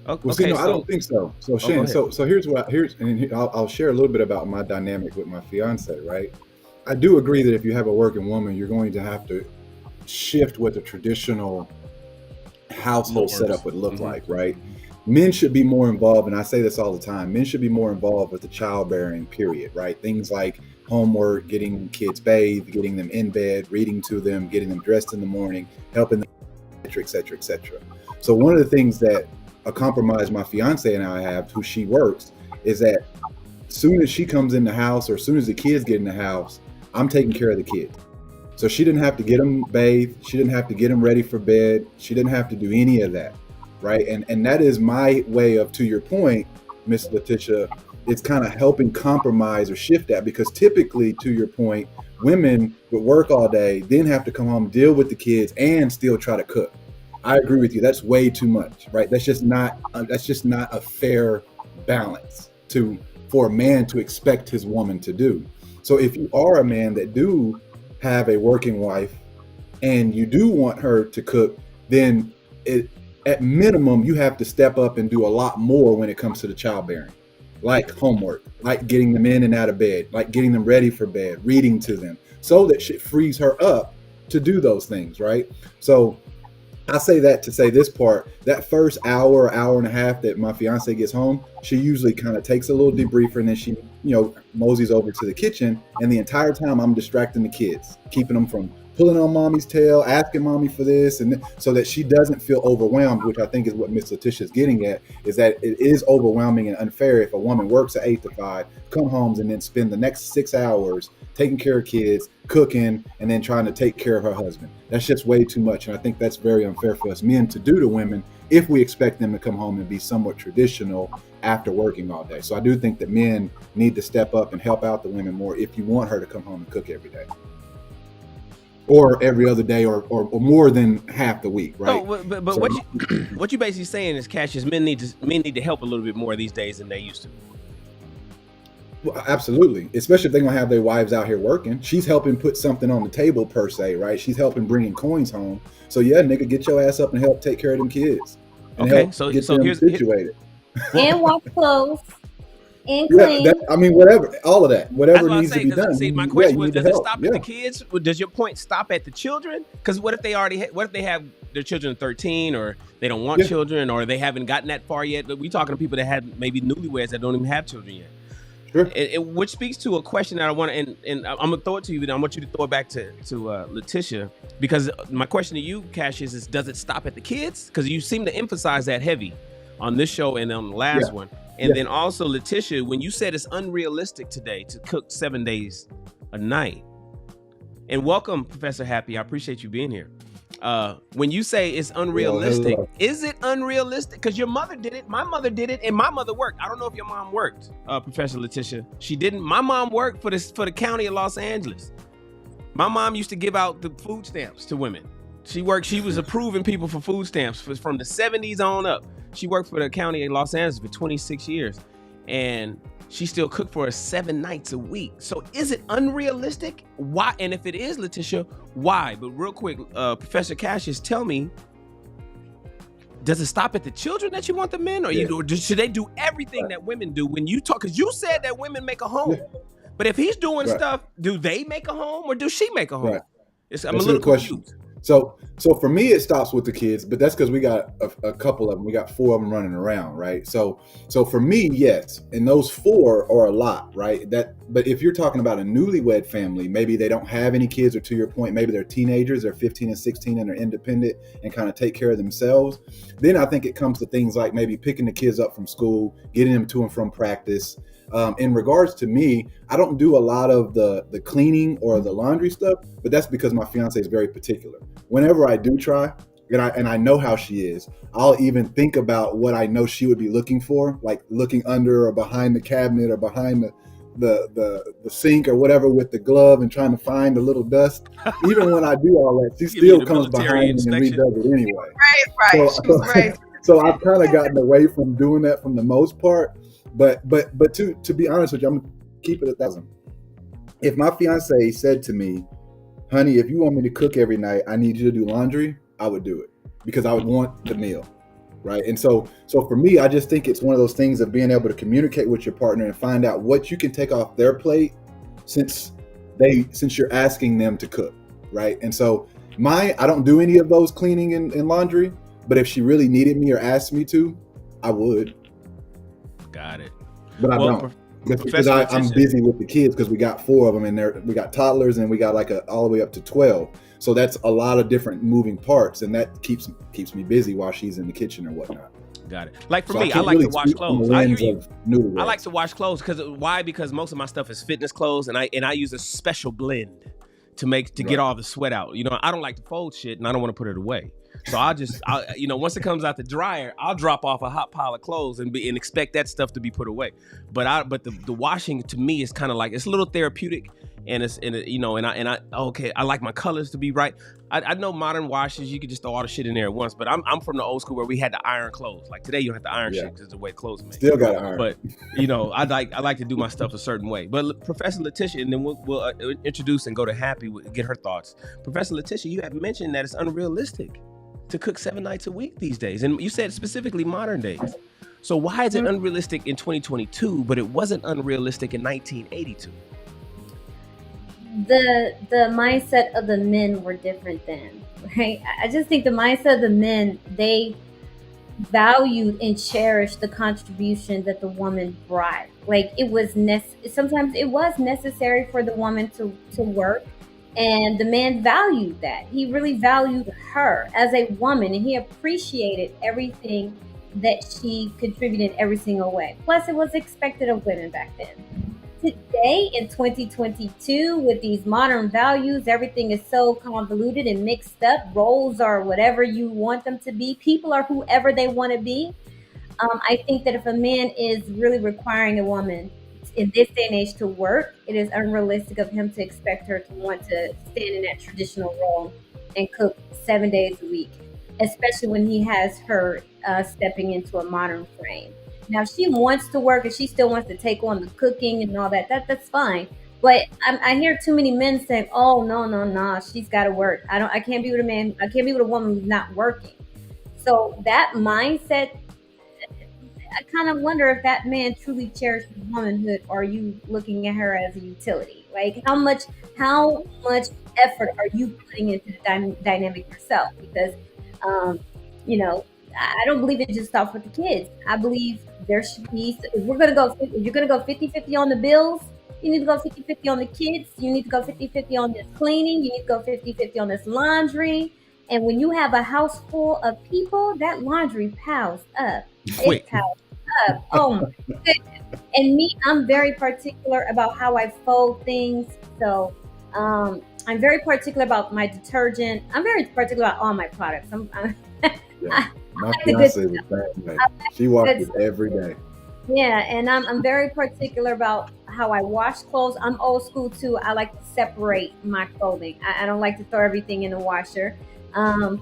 Well, see,
Okay,
no, I don't think so. So,
go
Shannon,
ahead.
so I'll share a little bit about my dynamic with my fiance, right? I do agree that if you have a working woman, you're going to have to shift what the traditional household
Norms.
setup would look
Mhm.
like, right? Men should be more involved, and I say this all the time. Men should be more involved with the childbearing period, right? Things like homework, getting kids bathed, getting them in bed, reading to them, getting them dressed in the morning, helping them, et cetera, et cetera, et cetera. So one of the things that a compromise my fiance and I have, who she works, is that soon as she comes in the house or as soon as the kids get in the house, I'm taking care of the kids. So she didn't have to get them bathed. She didn't have to get them ready for bed. She didn't have to do any of that, right? And that is my way of, to your point, Miss Letitia, it's kind of helping compromise or shift that, because typically, to your point, women would work all day, then have to come home, deal with the kids, and still try to cook. I agree with you. That's way too much, right? That's just not a fair balance for a man to expect his woman to do. So if you are a man that do have a working wife and you do want her to cook, then at minimum you have to step up and do a lot more when it comes to the childbearing, like homework, like getting them in and out of bed, like getting them ready for bed, reading to them, so that shit frees her up to do those things, right? So I say that to say this part, that first hour and a half that my fiance gets home, she usually kind of takes a little debriefer, and then she, moseys over to the kitchen. And the entire time I'm distracting the kids, keeping them from pulling on mommy's tail, asking mommy for this, and so that she doesn't feel overwhelmed, which I think is what Miss Letitia is getting at, is that it is overwhelming and unfair if a woman works at 8 to 5, come home, and then spend the next 6 hours taking care of kids, cooking, and then trying to take care of her husband. That's just way too much. And I think that's very unfair for us men to do to women if we expect them to come home and be somewhat traditional after working all day. So I do think that men need to step up and help out the women more if you want her to come home and cook every day, or every other day, or more than half the week, right?
No, but
So-
what you basically saying is, Cassius, men need to help a little bit more these days than they used to.
Well, absolutely, especially if they're gonna have their wives out here working. She's helping put something on the table, per se, right? She's helping bringing coins home. So yeah, nigga, get your ass up and help take care of them kids. And
Okay,
help
so
get them
here's
situated.
And wash clothes and
Yeah,
clean.
whatever, all of that,
That's
whatever
what I
needs to
say.
be
'Cause,
done.
see, my
yeah,
question
you
was,
need to
does it
help.
stop
Yeah.
at the kids? Or does your point stop at the children? Because what if they what if they have their children 13, or they don't want
Yeah.
children, or they haven't gotten that far yet? But we talking to people that had maybe newlyweds that don't even have children yet.
Sure.
Which speaks to a question that I want to, and I'm gonna throw it to you, but I want you to throw it back to Letitia, because my question to you, Cassius, is does it stop at the kids? Because you seem to emphasize that heavy on this show and on the last
Yeah.
one. And
Yeah.
then also, Letitia, when you said it's unrealistic today to cook 7 days a night, and welcome, Professor Happy, I appreciate you being here. When you say it's unrealistic,
hello.
is it unrealistic? Because your mother did it, my mother did it, and my mother worked. I don't know if your mom worked, Professor Letitia. She didn't. My mom worked for the county of Los Angeles. My mom used to give out the food stamps to women. She was approving people for food stamps from the 70s on up. She worked for the county of Los Angeles for 26 years, and she still cooked for us 7 nights a week. So is it unrealistic? Why? And if it is, Letitia, why? But real quick, Professor Cassius, tell me, does it stop at the children that you want the men, or should they do everything that women do? When you talk, because you said that women make a home, but if he's doing
Right.
stuff, do they make a home or do she make a home?
Right.
I'm
That's
a
a
little
good question.
confused.
So for me, it stops with the kids, but that's because we got a couple of them. We got 4 of them running around, right? So for me, yes, and those 4 are a lot, right? But if you're talking about a newlywed family, maybe they don't have any kids, or to your point, maybe they're teenagers, they're 15 and 16 and they're independent and kind of take care of themselves. Then I think it comes to things like maybe picking the kids up from school, getting them to and from practice. In regards to me, I don't do a lot of the cleaning or the laundry stuff, but that's because my fiance is very particular. Whenever I do try, and I know how she is, I'll even think about what I know she would be looking for, like looking under or behind the cabinet or behind the sink or whatever with the glove and trying to find a little dust. Even when I do all that, she
Give you
still
the
comes
military
behind me and
inspection.
redoes it anyway.
Right. She was raised.
So I've kind of gotten away from doing that from the most part. But to be honest with you, I'm gonna keep it 1,000. If my fiance said to me, honey, if you want me to cook every night, I need you to do laundry, I would do it because I would want the meal, right? And so for me, I just think it's one of those things of being able to communicate with your partner and find out what you can take off their plate since you're asking them to cook, right? And so I don't do any of those cleaning and laundry, but if she really needed me or asked me to, I would.
Got it.
But I don't. Because I'm busy with the kids because we got 4 of them and we got toddlers and we got like all the way up to 12. So that's a lot of different moving parts, and that keeps me busy while she's in the kitchen or whatnot.
Got it. Like for me, I like to wash clothes. I like to wash clothes because most of my stuff is fitness clothes, and I use a special blend to get all the sweat out. You know, I don't like to fold shit, and I don't want to put it away. So once it comes out the dryer, I'll drop off a hot pile of clothes and expect that stuff to be put away. But the washing to me is kind of like, it's a little therapeutic, and I like my colors to be right. I know modern washes, you can just throw all the shit in there at once, but I'm from the old school where we had to iron clothes. Like today, you don't have to iron shit because it's the way clothes are made.
Still got to iron.
But I like to do my stuff a certain way. But Professor Letitia, and then we'll introduce and go to Happy, get her thoughts. Professor Letitia, you have mentioned that it's unrealistic to cook 7 nights a week these days, and you said specifically modern days. So why is it unrealistic in 2022, but it wasn't unrealistic in 1982?
The mindset of the men were different then, right? I just think the mindset of the men, they valued and cherished the contribution that the woman brought. Like sometimes it was necessary for the woman to work. And the man valued that. He really valued her as a woman, and he appreciated everything that she contributed in every single way. Plus, it was expected of women back then. Today, in 2022, with these modern values, everything is so convoluted and mixed up. Roles are whatever you want them to be. People are whoever they want to be. I think that if a man is really requiring a woman in this day and age to work, it is unrealistic of him to expect her to want to stand in that traditional role and cook 7 days a week, especially when he has her stepping into a modern frame. Now, if she wants to work and she still wants to take on the cooking and all that's fine. But I hear too many men saying, "Oh, no, she's got to work. I can't be with a man. I can't be with a woman who's not working." So that mindset, I kind of wonder if that man truly cherishes womanhood, or are you looking at her as a utility? Like, how much effort are you putting into the dynamic yourself? Because, I don't believe it just stops with the kids. I believe there should be, if you're going to go 50-50 on the bills, you need to go 50-50 on the kids. You need to go 50-50 on this cleaning. You need to go 50-50 on this laundry. And when you have a house full of people, that laundry piles up. It piles up. Oh my goodness. And me, I'm very particular about how I fold things. So I'm very particular about my detergent. I'm very particular about all my products.
My fiance is the same way. She washes every day.
Yeah, and I'm very particular about how I wash clothes. I'm old school too. I like to separate my clothing. I don't like to throw everything in the washer. And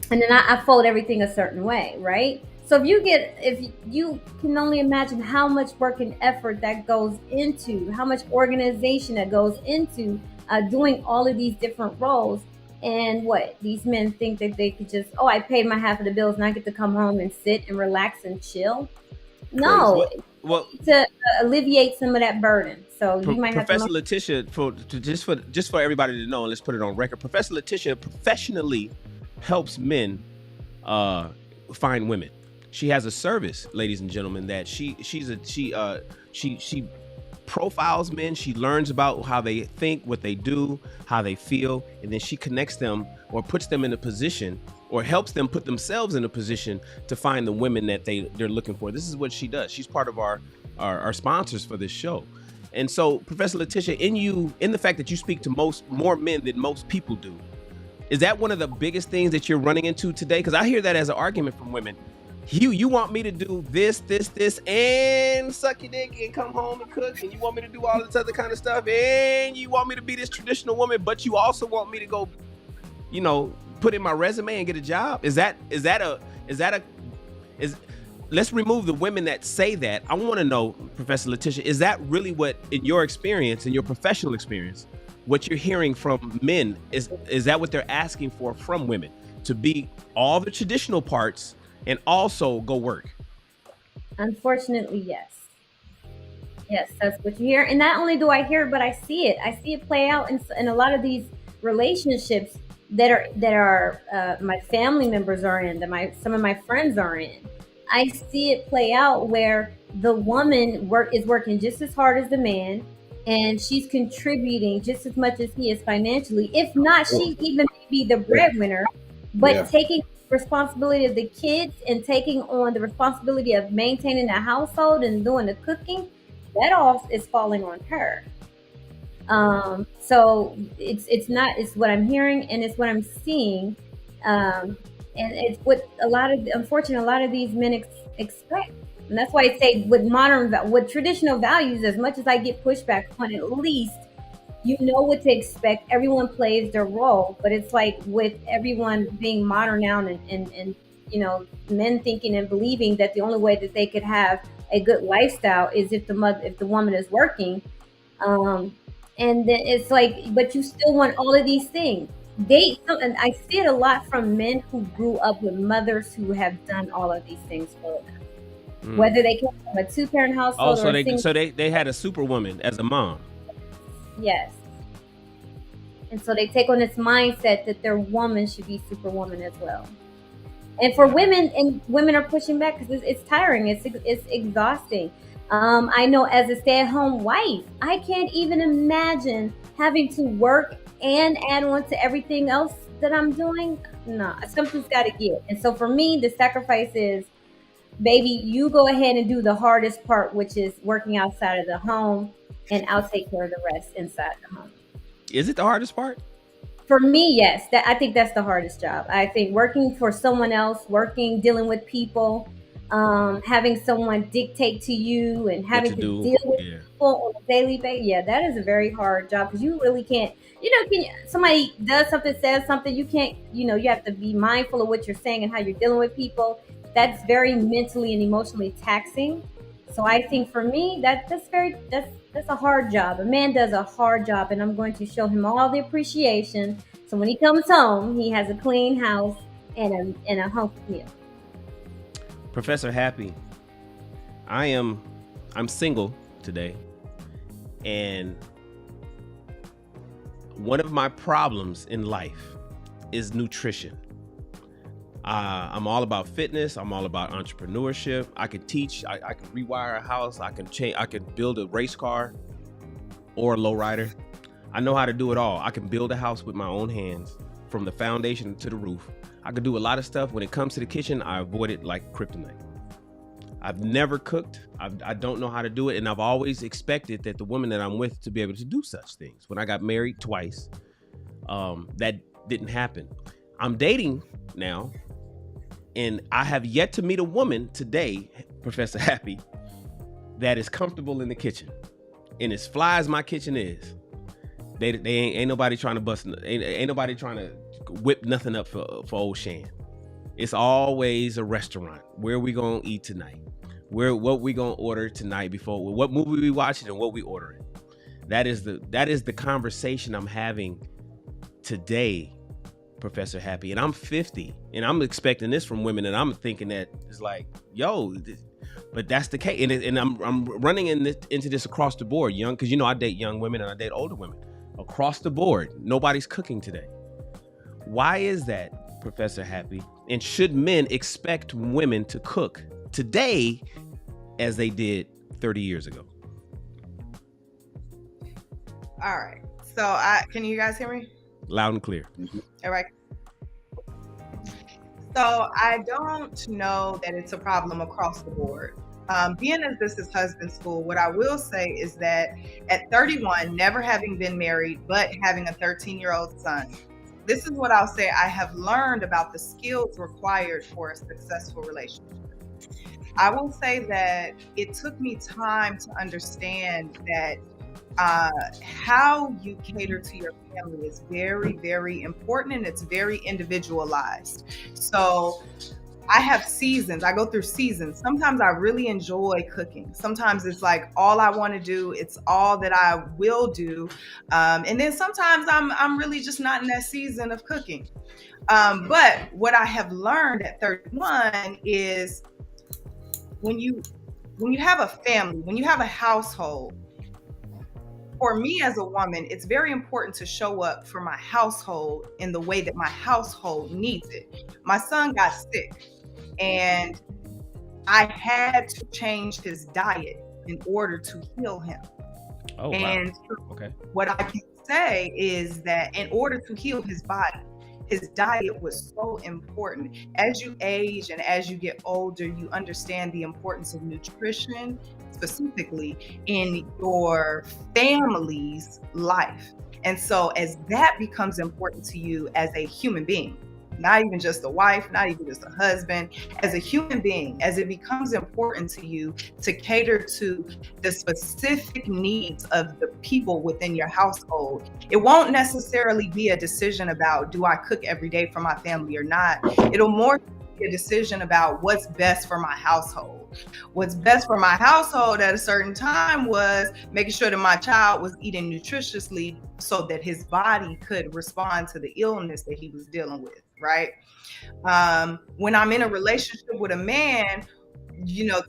then I fold everything a certain way, right? So if you can only imagine how much work and effort that goes into, how much organization that goes into doing all of these different roles. And what these men think that they could just, I paid my half of the bills and I get to come home and sit and relax and chill. No, to alleviate some of that burden. So you might have to
Professor
know.
Letitia, just for everybody to know, and let's put it on record. Professor Letitia professionally helps men find women. She has a service, ladies and gentlemen, that she profiles men. She learns about how they think, what they do, how they feel, and then she connects them or puts them in a position or helps them put themselves in a position to find the women that they're looking for. This is what she does. She's part of our sponsors for this show. And so, Professor Letitia, in the fact that you speak to more men than most people do, is that one of the biggest things that you're running into today? Because I hear that as an argument from women. You want me to do this, and suck your dick and come home and cook, and you want me to do all this other kind of stuff, and you want me to be this traditional woman, but you also want me to go, put in my resume and get a job? Let's remove the women that say that. I want to know, Professor Letitia, is that really what, in your experience, in your professional experience, what you're hearing from men, is that what they're asking for from women? To be all the traditional parts and also go work?
Unfortunately, yes. Yes, that's what you hear. And not only do I hear it, but I see it. I see it play out in a lot of these relationships that are my family members are in, that some of my friends are in. I see it play out where the woman is working just as hard as the man, and she's contributing just as much as he is financially. If not, she even may be the breadwinner, but taking responsibility of the kids and taking on the responsibility of maintaining the household and doing the cooking, that all is falling on her. So it's what I'm hearing and it's what I'm seeing. And it's what a lot of these men expect. And that's why I say with traditional values, as much as I get pushback on, at least you know what to expect. Everyone plays their role, but it's like with everyone being modern now and men thinking and believing that the only way that they could have a good lifestyle is if the woman is working. And then it's like, but you still want all of these things. And I see it a lot from men who grew up with mothers who have done all of these things for them. Whether they came from a two-parent household
so they had a superwoman as a mom.
Yes. And so they take on this mindset that their woman should be superwoman as well. And for women are pushing back because it's tiring. It's exhausting. I know as a stay-at-home wife, I can't even imagine having to work and add on to everything else that I'm doing. No, something's got to give. And so for me, the sacrifice is, baby, you go ahead and do the hardest part, which is working outside of the home, and I'll take care of the rest inside the home.
Is it the hardest part?
For me, yes. I think that's the hardest job. I think working for someone else, dealing with people, having someone dictate to you and having to deal with people on a daily basis. Yeah, that is a very hard job because you really can't, somebody does something, says something, you can't, you have to be mindful of what you're saying and how you're dealing with people. That's very mentally and emotionally taxing. So I think for me, that's a hard job. A man does a hard job, and I'm going to show him all the appreciation. So when he comes home, he has a clean house and a home meal.
Professor Happy, I'm single today, and one of my problems in life is nutrition. I'm all about fitness. I'm all about entrepreneurship. I can teach. I can rewire a house. I can change. I can build a race car or a lowrider. I know how to do it all. I can build a house with my own hands, from the foundation to the roof. I can do a lot of stuff. When it comes to the kitchen, I avoid it like kryptonite. I've never cooked. I don't know how to do it, and I've always expected that the woman that I'm with to be able to do such things. When I got married twice, that didn't happen. I'm dating now. And I have yet to meet a woman today, Professor Happy, that is comfortable in the kitchen. And as fly as my kitchen is, they ain't nobody trying to bust, ain't nobody trying to whip nothing up for old Shan. It's always a restaurant. Where we gonna eat tonight? What we gonna order tonight before? What movie we watching and what we ordering? That is the conversation I'm having today, Professor Happy. And I'm 50, and I'm expecting this from women, and I'm thinking that it's like, yo, But that's the case, and I'm running into this across the board, young, because I date young women and I date older women. Across the board, nobody's cooking today. Why is that, Professor Happy? And should men expect women to cook today as they did 30 years ago?
All right. So can you guys hear me?
Loud and clear.
All right. So I don't know that it's a problem across the board. Being as this is husband school, what I will say is that at 31, never having been married, but having a 13-year-old son, this is what I'll say I have learned about the skills required for a successful relationship. I will say that it took me time to understand that how you cater to your family is very, very important, and it's very individualized. So I have seasons. I go through seasons. Sometimes I really enjoy cooking. Sometimes it's like all I want to do. It's all that I will do. And then sometimes I'm really just not in that season of cooking. But what I have learned at 31 is when you have a family, when you have a household, for me as a woman, it's very important to show up for my household in the way that my household needs it. My son got sick, and I had to change his diet in order to heal him.
Oh,
and
wow. Okay.
What I can say is that in order to heal his body, his diet was so important. As you age and as you get older, you understand the importance of nutrition, specifically in your family's life. And so as that becomes important to you as a human being, not even just a wife, not even just a husband, as a human being, as it becomes important to you to cater to the specific needs of the people within your household, it won't necessarily be a decision about, do I cook every day for my family or not? It'll more be a decision about what's best for my household. What's best for my household at a certain time was making sure that my child was eating nutritiously so that his body could respond to the illness that he was dealing with, right? When I'm in a relationship with a man,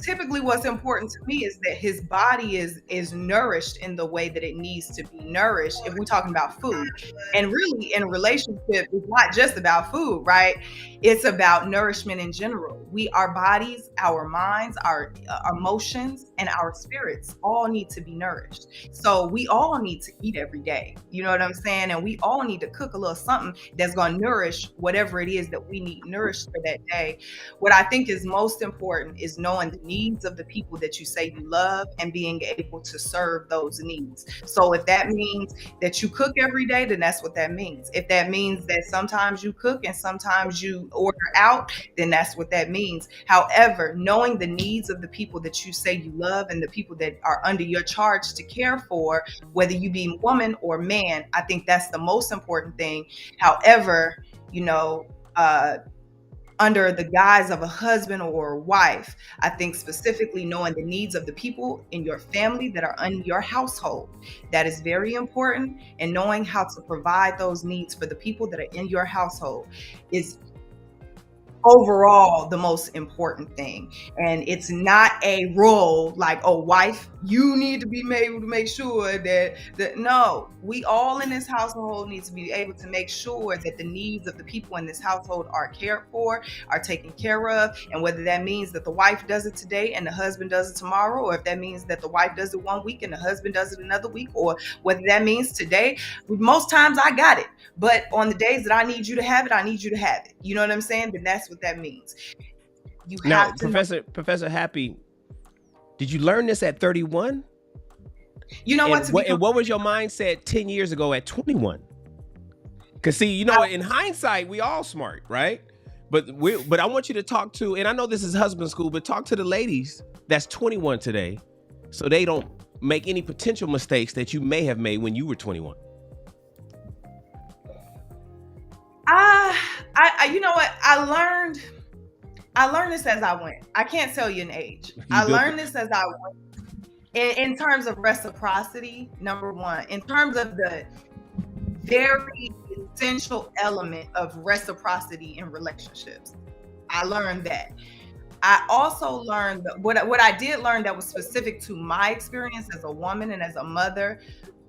typically what's important to me is that his body is nourished in the way that it needs to be nourished if we're talking about food. And really, in a relationship, it's not just about food, right? It's about nourishment in general. Our bodies, our minds, our emotions, and our spirits all need to be nourished. So we all need to eat every day. You know what I'm saying? And we all need to cook a little something that's going to nourish whatever it is that we need nourished for that day. What I think is most important is knowing the needs of the people that you say you love and being able to serve those needs. So if that means that you cook every day, then that's what that means. If that means that sometimes you cook and sometimes you order out, then that's what that means. However, knowing the needs of the people that you say you love and the people that are under your charge to care for, whether you be woman or man, I think that's the most important thing. However, under the guise of a husband or a wife, I think specifically knowing the needs of the people in your family that are in your household, that is very important. And knowing how to provide those needs for the people that are in your household is overall the most important thing. And it's not a rule like, oh, wife, you need to be able to make sure that no, we all in this household need to be able to make sure that the needs of the people in this household are cared for, are taken care of. And whether that means that the wife does it today and the husband does it tomorrow, or if that means that the wife does it one week and the husband does it another week, or whether that means today, most times I got it, but on the days that I need you to have it, I need you to have it. You know what I'm saying? Then that's what that means. You
now,
have to
Professor Happy, did you learn this at 31?
You know
and what was your mindset 10 years ago at 21? Because see, in hindsight, we all smart, right? But I want you to talk to, and I know this is husband school, but talk to the ladies that's 21 today, so they don't make any potential mistakes that you may have made when you were 21.
You know what? I learned this as I went. I can't tell you an age. I learned this as I went. In terms of reciprocity, number one, in terms of the very essential element of reciprocity in relationships, I learned that. I also learned that what I did learn that was specific to my experience as a woman and as a mother,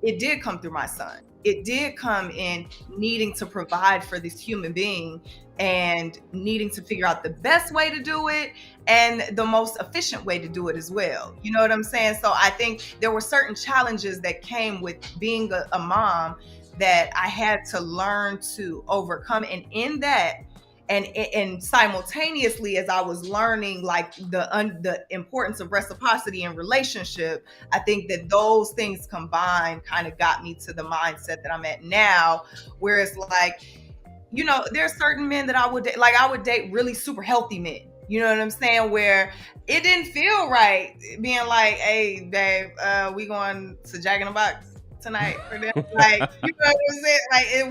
it did come through my son. It did come in needing to provide for this human being and needing to figure out the best way to do it and the most efficient way to do it as well. You know what I'm saying? So I think there were certain challenges that came with being a mom that I had to learn to overcome. And in that, and simultaneously as I was learning like the importance of reciprocity in relationship, I think that those things combined kind of got me to the mindset that I'm at now, where it's like, you know, there's certain men that I would date, like I would date really super healthy men. You know what I'm saying? Where it didn't feel right being like, hey, babe, we going to Jack in the Box tonight for them. Like, you know what I'm saying? Like it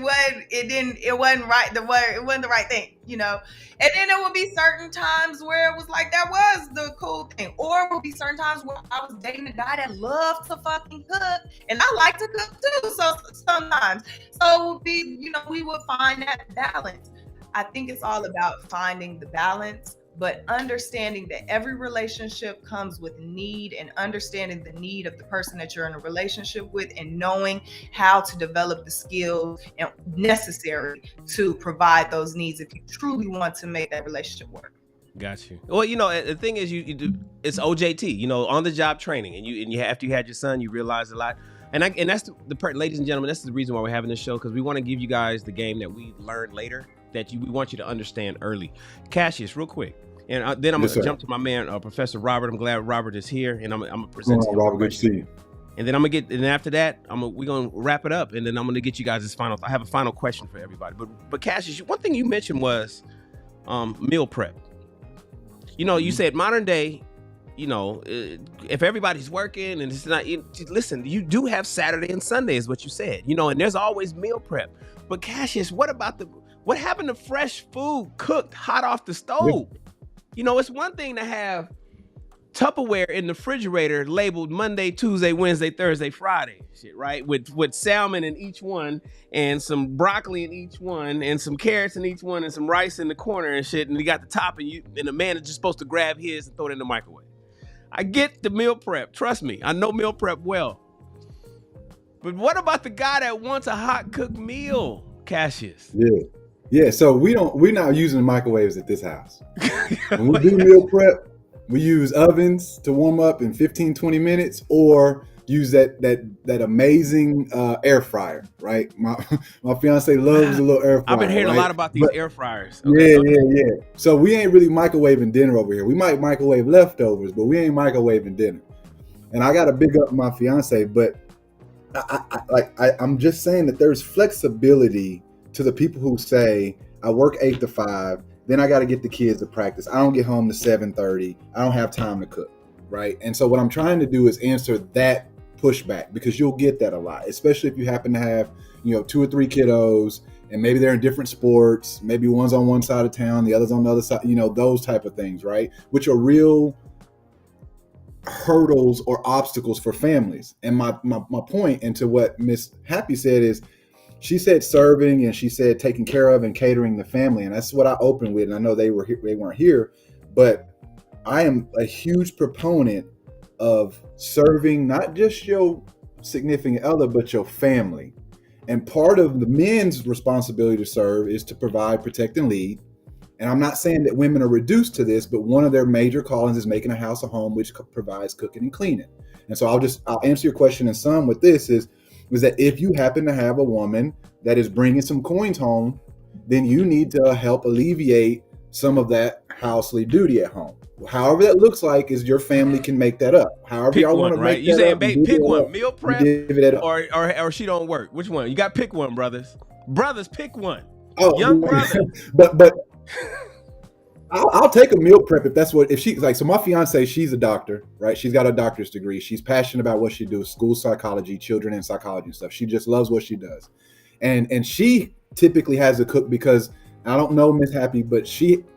wasn't right. It wasn't the right thing, you know? And then there would be certain times where it was like, that was the cool thing. Or it would be certain times where I was dating a guy that loved to fucking cook and I like to cook too. So sometimes, so it would be, you know, we would find that balance. I think it's all about finding the balance, but understanding that every relationship comes with need and understanding the need of the person that you're in a relationship with and knowing how to develop the skills necessary to provide those needs if you truly want to make that relationship work.
Got you. Well, you know, the thing is, you do, it's OJT, you know, on the job training, and you after you had your son, you realize a lot. And that's ladies and gentlemen, that's the reason why we're having this show, because we want to give you guys the game that we learned later that we want you to understand early. Cassius, real quick. And then I'm going to jump to my man, Professor Robert. I'm glad Robert is here, and I'm going to present to you.
Robert, good to see you.
And then and after that, we're going to wrap it up, and then I'm going to get you guys this I have a final question for everybody. But Cassius, one thing you mentioned was meal prep. You know, you said modern day, you know, if everybody's working and it's not, listen, you do have Saturday and Sunday is what you said, you know, and there's always meal prep. But Cassius, what happened to fresh food cooked hot off the stove? Yeah. You know, it's one thing to have Tupperware in the refrigerator labeled Monday, Tuesday, Wednesday, Thursday, Friday, shit, right? With salmon in each one and some broccoli in each one and some carrots in each one and some rice in the corner and shit. And you got the top and the man is just supposed to grab his and throw it in the microwave. I get the meal prep. Trust me, I know meal prep well. But what about the guy that wants a hot cooked meal, Cassius?
Yeah. So we're not using microwaves at this house. When we do meal prep, we use ovens to warm up in 15, 20 minutes, or use that amazing air fryer, right? My fiance loves a little air fryer.
I've been hearing
right?
a lot about these air fryers. Okay.
Yeah. So we ain't really microwaving dinner over here. We might microwave leftovers, but we ain't microwaving dinner. And I got to big up my fiance, but I'm just saying that there's flexibility to the people who say, I work 8 to 5, then I got to get the kids to practice. I don't get home to 7:30. I don't have time to cook, right? And so what I'm trying to do is answer that pushback, because you'll get that a lot, especially if you happen to have, 2 or 3 kiddos, and maybe they're in different sports. Maybe one's on one side of town, the other's on the other side, those type of things, right? Which are real hurdles or obstacles for families. And my point into what Miss Happy said is, she said serving, and she said taking care of and catering the family. And that's what I opened with. And I know they weren't here, but I am a huge proponent of serving not just your significant other, but your family. And part of the men's responsibility to serve is to provide, protect, and lead. And I'm not saying that women are reduced to this, but one of their major callings is making a house a home, which provides cooking and cleaning. And so I'll answer your question in sum with this is that if you happen to have a woman that is bringing some coins home, then you need to help alleviate some of that housely duty at home. However that looks like is your family can make that up. However y'all want to make that up. You saying, babe,
pick one, meal prep or she don't work. Which one? You got to pick one, brothers. Brothers, pick one.
Oh,
young brother.
But I'll take a meal prep if she's like, so my fiance, she's a doctor, right? She's got a doctor's degree. She's passionate about what she does, school psychology, children and psychology and stuff. She just loves what she does. And she typically has a cook, because I don't know Miss Happy, but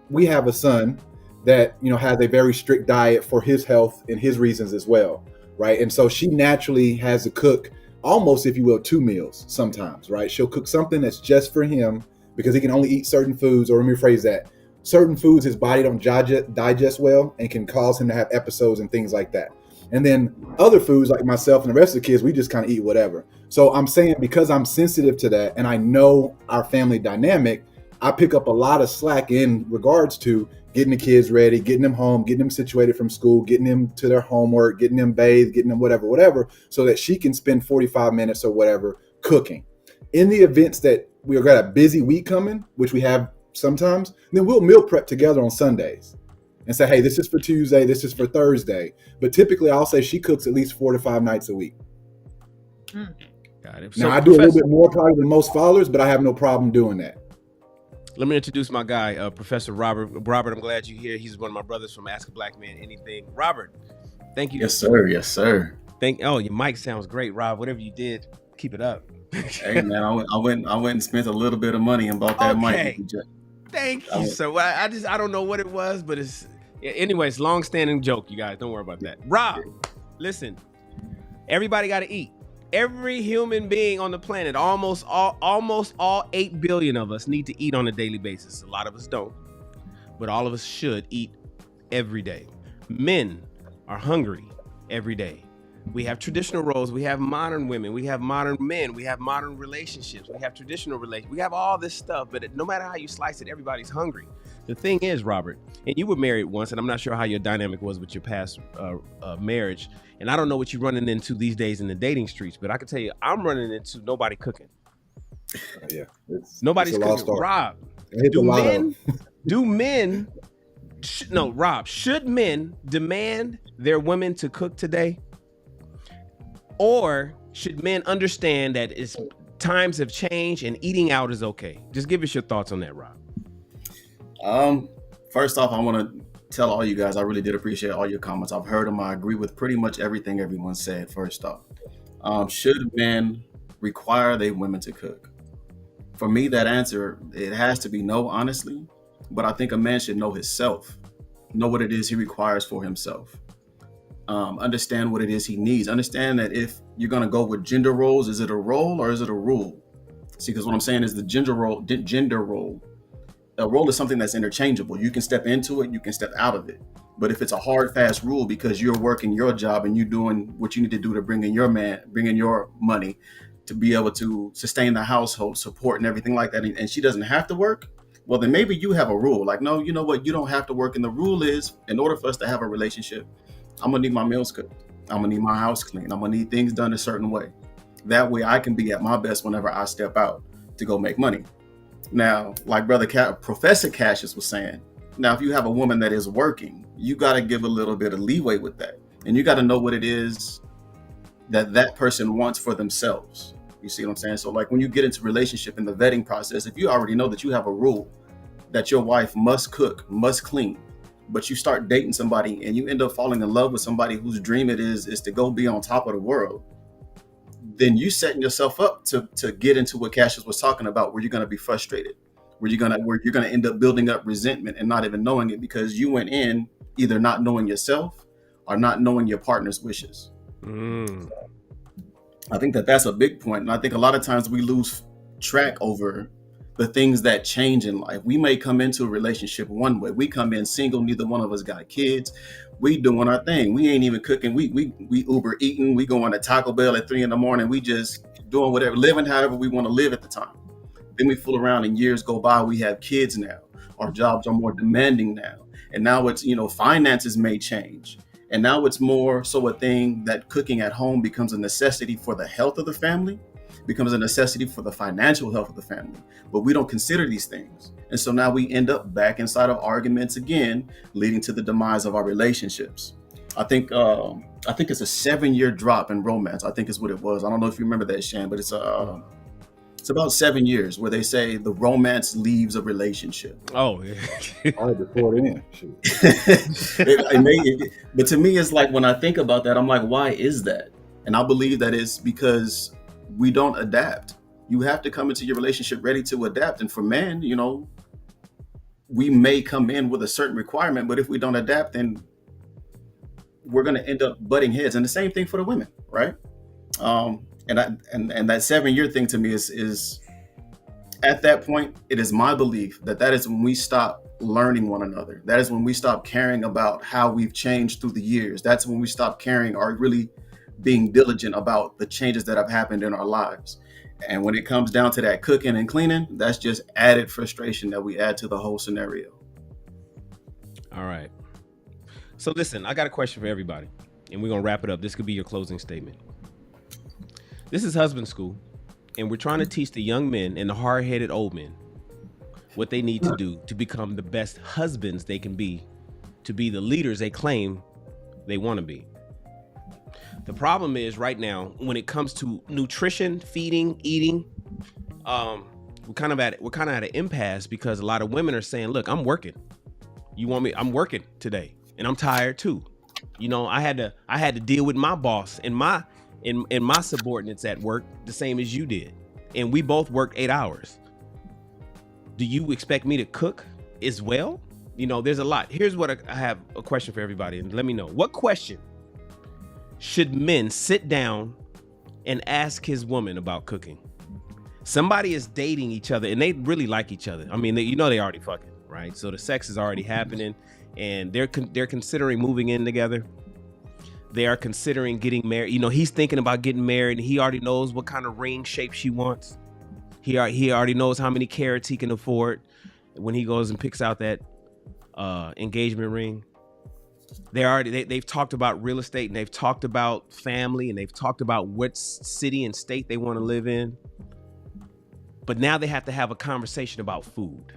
we have a son that, has a very strict diet for his health and his reasons as well, right? And so she naturally has a cook almost, if you will, 2 meals sometimes, right? She'll cook something that's just for him because he can only eat certain foods, or let me rephrase that. certain foods his body don't digest well and can cause him to have episodes and things like that. And then other foods, like myself and the rest of the kids, we just kind of eat whatever. So I'm saying, because I'm sensitive to that and I know our family dynamic, I pick up a lot of slack in regards to getting the kids ready, getting them home, getting them situated from school, getting them to their homework, getting them bathed, getting them whatever, so that she can spend 45 minutes or whatever cooking. In the events that we've got a busy week coming, which we have sometimes, then we'll meal prep together on Sundays and say, hey, this is for Tuesday, this is for Thursday. But typically I'll say she cooks at least 4 to 5 nights a week.
Got it.
Now, I do a little bit more probably than most fathers, but I have no problem doing that.
Let me introduce my guy, Professor Robert. Robert, I'm glad you're here. He's one of my brothers from Ask a Black Man Anything. Robert, thank you.
Yes, sir. Yes, sir.
Oh, your mic sounds great, Rob. Whatever you did, keep it up.
Hey, man, I went and spent a little bit of money and bought that mic.
Thank you. So I don't know what it was, but anyways, long-standing joke, you guys. Don't worry about that. Rob, listen, everybody got to eat. Every human being on the planet, almost all 8 billion of us need to eat on a daily basis. A lot of us don't, but all of us should eat every day. Men are hungry every day. We have traditional roles. We have modern women. We have modern men. We have modern relationships. We have traditional relations. We have all this stuff, but no matter how you slice it, everybody's hungry. The thing is, Robert, and you were married once, and I'm not sure how your dynamic was with your past marriage, and I don't know what you're running into these days in the dating streets, but I can tell you, I'm running into nobody cooking.
Yeah,
nobody's cooking. Rob, should men demand their women to cook today? Or should men understand that times have changed and eating out is okay? Just give us your thoughts on that, Rob.
First off, I want to tell all you guys, I really did appreciate all your comments. I've heard them. I agree with pretty much everything everyone said. First off, should men require their women to cook? For me, that answer, it has to be no, honestly. But I think a man should know himself, know what it is he requires for himself. Understand what it is he needs. Understand that if you're going to go with gender roles, is it a role or is it a rule? See, because what I'm saying is the gender role. A role is something that's interchangeable. You can step into it, you can step out of it. But if it's a hard, fast rule because you're working your job and you're doing what you need to do to bring in your money to be able to sustain the household, support and everything like that, and she doesn't have to work, well, then maybe you have a rule. Like, no, you know what? You don't have to work. And the rule is, in order for us to have a relationship, I'm going to need my meals cooked. I'm going to need my house clean. I'm going to need things done a certain way. That way I can be at my best whenever I step out to go make money. Now, like Professor Cassius was saying, now, if you have a woman that is working, you got to give a little bit of leeway with that. And you got to know what it is that person wants for themselves. You see what I'm saying? So like when you get into relationship in the vetting process, if you already know that you have a rule that your wife must cook, must clean, but you start dating somebody and you end up falling in love with somebody whose dream it is to go be on top of the world, then you setting yourself up to get into what Cassius was talking about, where you're going to be frustrated, where you're going to end up building up resentment and not even knowing it because you went in either not knowing yourself or not knowing your partner's wishes. I think that's a big point. And I think a lot of times we lose track over the things that change in life. We may come into a relationship one way. We come in single, neither one of us got kids. We doing our thing. We ain't even cooking. We Uber eating. We going to Taco Bell at 3 a.m. We just doing whatever, living however we want to live at the time. Then we fool around and years go by. We have kids now. Our jobs are more demanding now. And now it's, finances may change. And now it's more so a thing that cooking at home becomes a necessity for the health of the family, becomes a necessity for the financial health of the family. But we don't consider these things. And so now we end up back inside of arguments again, leading to the demise of our relationships. I think it's a 7-year drop in romance. I think is what it was. I don't know if you remember that, Shan, but it's about 7 years where they say the romance leaves a relationship.
Oh, yeah.
I had to pour it in.
But to me, it's like when I think about that, I'm like, why is that? And I believe that it's because we don't adapt. You have to come into your relationship ready to adapt. And for men, we may come in with a certain requirement, but if we don't adapt, then we're going to end up butting heads. And the same thing for the women, right? And that 7-year thing to me is at that point, it is my belief that is when we stop learning one another. That is when we stop caring about how we've changed through the years. That's when we stop caring or really being diligent about the changes that have happened in our lives. And when it comes down to that cooking and cleaning, that's just added frustration that we add to the whole scenario.
All right. So listen, I got a question for everybody, and we're gonna wrap it up. This could be your closing statement. This is husband school, and we're trying to teach the young men and the hard-headed old men what they need to do to become the best husbands they can be, to be the leaders they claim they want to be. The problem is right now, when it comes to nutrition, feeding, eating, we're kind of at an impasse, because a lot of women are saying, look, I'm working. You want me? I'm working today, and I'm tired too. You know, I had to deal with my boss and my subordinates at work the same as you did, and we both worked 8 hours. Do you expect me to cook as well? You know, there's a lot. Here's what I have a question for everybody, and let me know. What question should men sit down and ask his woman about cooking? Somebody is dating each other and they really like each other. I mean, they already fucking, right? So the sex is already happening, and they're considering moving in together. They are considering getting married. You know, he's thinking about getting married, and he already knows what kind of ring shape she wants. He already knows how many carats he can afford when he goes and picks out that engagement ring. They've talked about real estate, and they've talked about family, and they've talked about what city and state they want to live in. But now they have to have a conversation about food.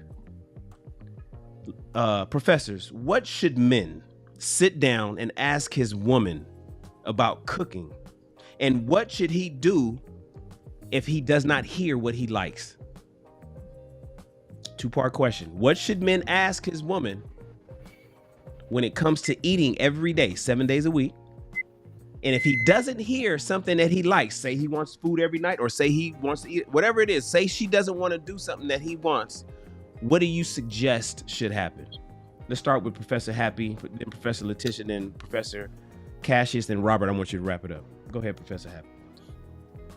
Professors, what should men sit down and ask his woman about cooking? And what should he do if he does not hear what he likes? Two-part question. What should men ask his woman when it comes to eating every day, 7 days a week? And if he doesn't hear something that he likes, say he wants food every night, or say he wants to eat, whatever it is, say she doesn't want to do something that he wants, what do you suggest should happen? Let's start with Professor Happy, then Professor Letitia, then Professor Cassius, then Robert. I want you to wrap it up. Go ahead, Professor Happy.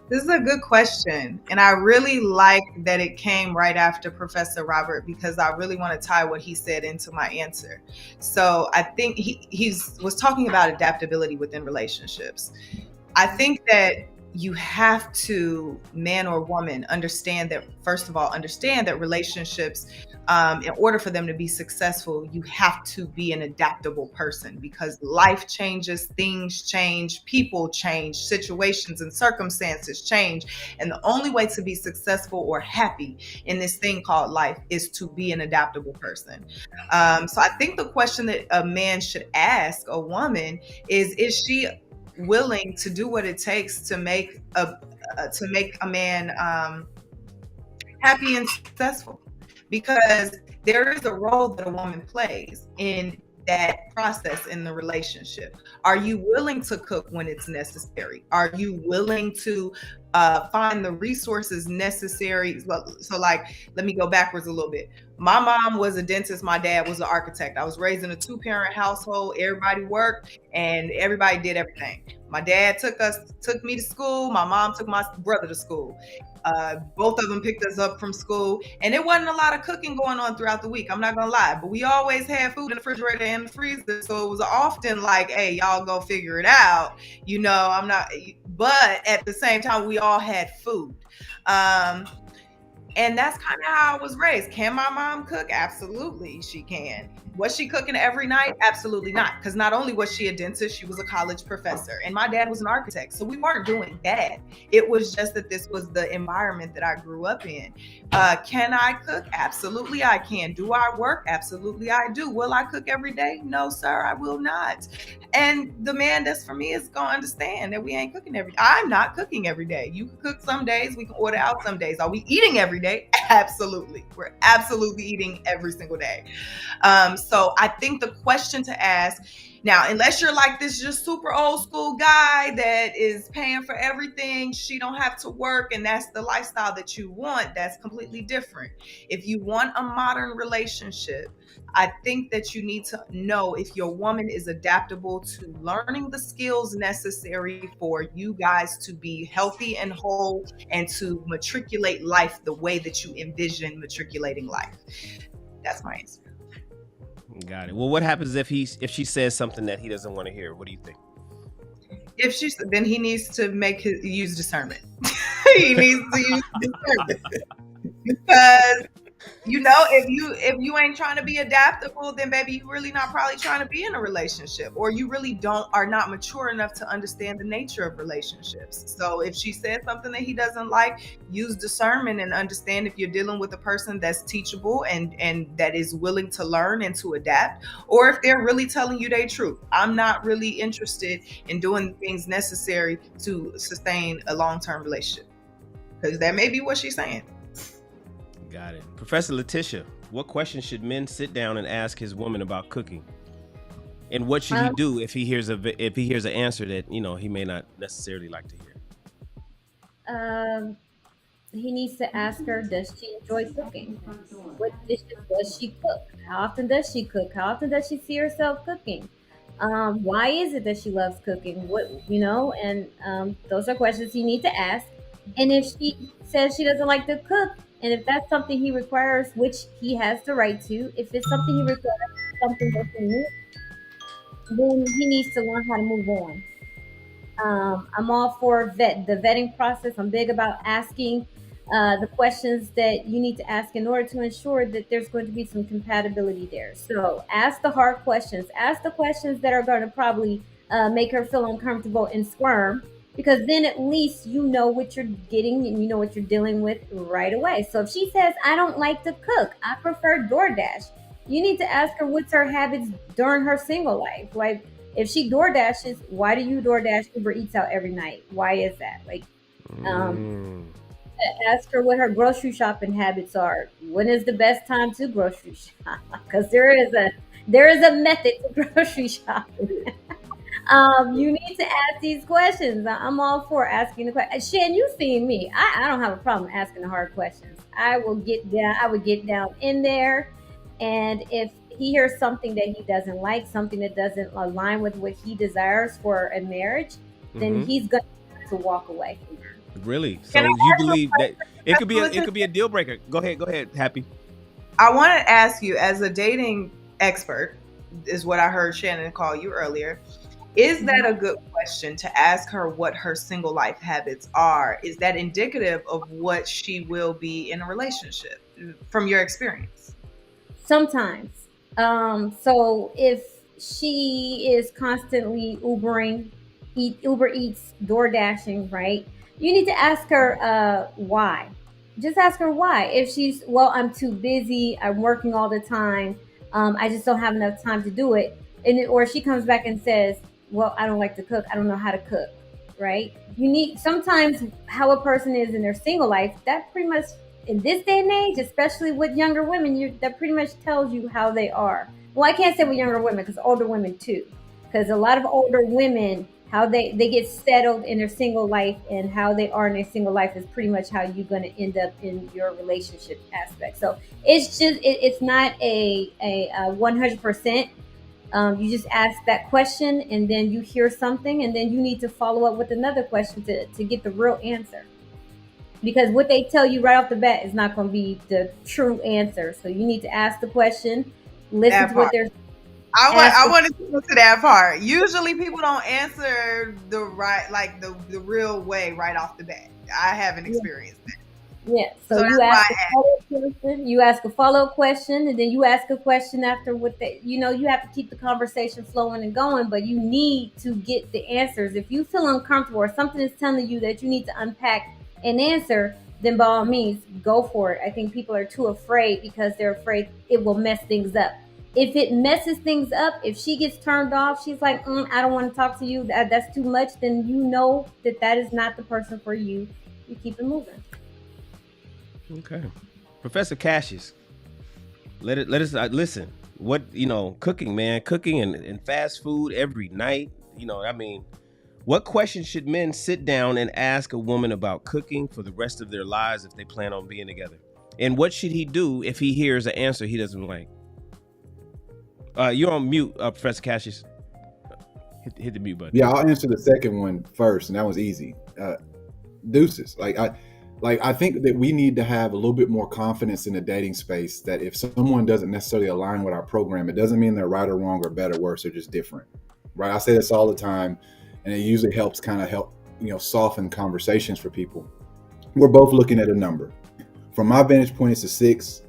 This is a good question. And I really like that it came right after Professor Robert, because I really want to tie what he said into my answer. So I think he was talking about adaptability within relationships. I think that you have to, man or woman, understand that relationships, in order for them to be successful, you have to be an adaptable person, because life changes, things change, people change, situations and circumstances change. And the only way to be successful or happy in this thing called life is to be an adaptable person. So I think the question that a man should ask a woman is she willing to do what it takes to make a man happy and successful? Because there is a role that a woman plays in that process in the relationship. Are you willing to cook when it's necessary? Are you willing to find the resources necessary? So like, let me go backwards a little bit. My mom was a dentist. My dad was an architect. I was raised in a 2-parent household. Everybody worked and everybody did everything. My dad took me to school. My mom took my brother to school. Both of them picked us up from school, and it wasn't a lot of cooking going on throughout the week. I'm not gonna lie, but we always had food in the refrigerator and the freezer. So it was often like, hey, y'all go figure it out. You know, but at the same time, we all had food. And that's kind of how I was raised. Can my mom cook? Absolutely, she can. Was she cooking every night? Absolutely not. Because not only was she a dentist, she was a college professor. And my dad was an architect. So we weren't doing bad. It was just that this was the environment that I grew up in. Can I cook? Absolutely, I can. Do I work? Absolutely, I do. Will I cook every day? No, sir, I will not. And the man that's for me is going to understand that we ain't cooking every day. I'm not cooking every day. You can cook some days. We can order out some days. Are we eating every day? Absolutely. We're absolutely eating every single day. So I think the question to ask now, unless you're like this just super old school guy that is paying for everything, she don't have to work, and that's the lifestyle that you want, that's completely different. If you want a modern relationship, I think that you need to know if your woman is adaptable to learning the skills necessary for you guys to be healthy and whole and to matriculate life the way that you envision matriculating life. That's my answer.
Got it. Well, what happens if she says something that he doesn't want to hear? What do you think?
If she's, then he needs to use discernment. He needs to use discernment because if you ain't trying to be adaptable, then baby, you really not probably trying to be in a relationship, or you really are not mature enough to understand the nature of relationships. So if she says something that he doesn't like, use discernment and understand if you're dealing with a person that's teachable and that is willing to learn and to adapt, or if they're really telling you their truth. I'm not really interested in doing things necessary to sustain a long-term relationship, because that may be what she's saying.
Got it. Professor Letitia, what questions should men sit down and ask his woman about cooking? And what should he do if he hears an answer that, he may not necessarily like to hear?
He needs to ask her, does she enjoy cooking? What dishes does she cook? How often does she cook? How often does she see herself cooking? Why is it that she loves cooking? And those are questions you need to ask. And if she says she doesn't like to cook, and if that's something he requires, which he has the right to, if it's something he requires, something that he needs, then he needs to learn how to move on. I'm all for the vetting process. I'm big about asking the questions that you need to ask in order to ensure that there's going to be some compatibility there. So ask the hard questions. Ask the questions that are going to probably make her feel uncomfortable and squirm, because then at least you know what you're getting and you know what you're dealing with right away. So if she says, I don't like to cook, I prefer DoorDash, you need to ask her what's her habits during her single life. Like, if she DoorDashes, why do you DoorDash Uber Eats out every night? Why is that? Like, ask her what her grocery shopping habits are. When is the best time to grocery shop? Because there is a method to grocery shopping. You need to ask these questions. I'm all for asking the questions. Shan, you've seen me. I don't have a problem asking the hard questions. I would get down in there, and if he hears something that he doesn't like, something that doesn't align with what he desires for a marriage, then he's going to have to walk away from her.
Really? So you believe that it could be a deal breaker? Go ahead, Happy.
I want to ask you, as a dating expert, is what I heard Shannon call you earlier. Is that a good question to ask her what her single life habits are? Is that indicative of what she will be in a relationship from your experience?
Sometimes. So if she is constantly Uber Eats, door dashing, right? You need to ask her why. Just ask her why. If she's, well, I'm too busy, I'm working all the time, I just don't have enough time to do it. Or she comes back and says, well, I don't like to cook, I don't know how to cook, right? Sometimes how a person is in their single life, that pretty much, in this day and age, especially with younger women, that pretty much tells you how they are. Well, I can't say with younger women, because older women too. Because a lot of older women, how they get settled in their single life and how they are in their single life is pretty much how you're going to end up in your relationship aspect. So it's just, it's not a 100%. You just ask that question, and then you hear something, and then you need to follow up with another question to get the real answer. Because what they tell you right off the bat is not going to be the true answer. So you need to ask the question, listen to what they're saying.
I wanted to get to that part. Usually people don't answer the right, like the real way right off the bat. I haven't experienced that.
Yeah. So you ask a follow-up question, and then you ask a question after you have to keep the conversation flowing and going, but you need to get the answers. If you feel uncomfortable or something is telling you that you need to unpack an answer, then by all means, go for it. I think people are too afraid because they're afraid it will mess things up. If it messes things up, if she gets turned off, she's like, I don't want to talk to you, that's too much, then you know that is not the person for you. You keep it moving.
Okay. Professor Cassius, let us listen. What, cooking, man, cooking and fast food every night, what questions should men sit down and ask a woman about cooking for the rest of their lives if they plan on being together? And what should he do if he hears an answer he doesn't like? You're on mute, Professor Cassius. Hit the mute button.
Yeah, I'll answer the second one first, and that was easy. Deuces. Like Like, I think that we need to have a little bit more confidence in the dating space that if someone doesn't necessarily align with our program, it doesn't mean they're right or wrong or better or worse. They're just different, right? I say this all the time, and it usually helps soften conversations for people. We're both looking at a number. From my vantage point, it's a 6.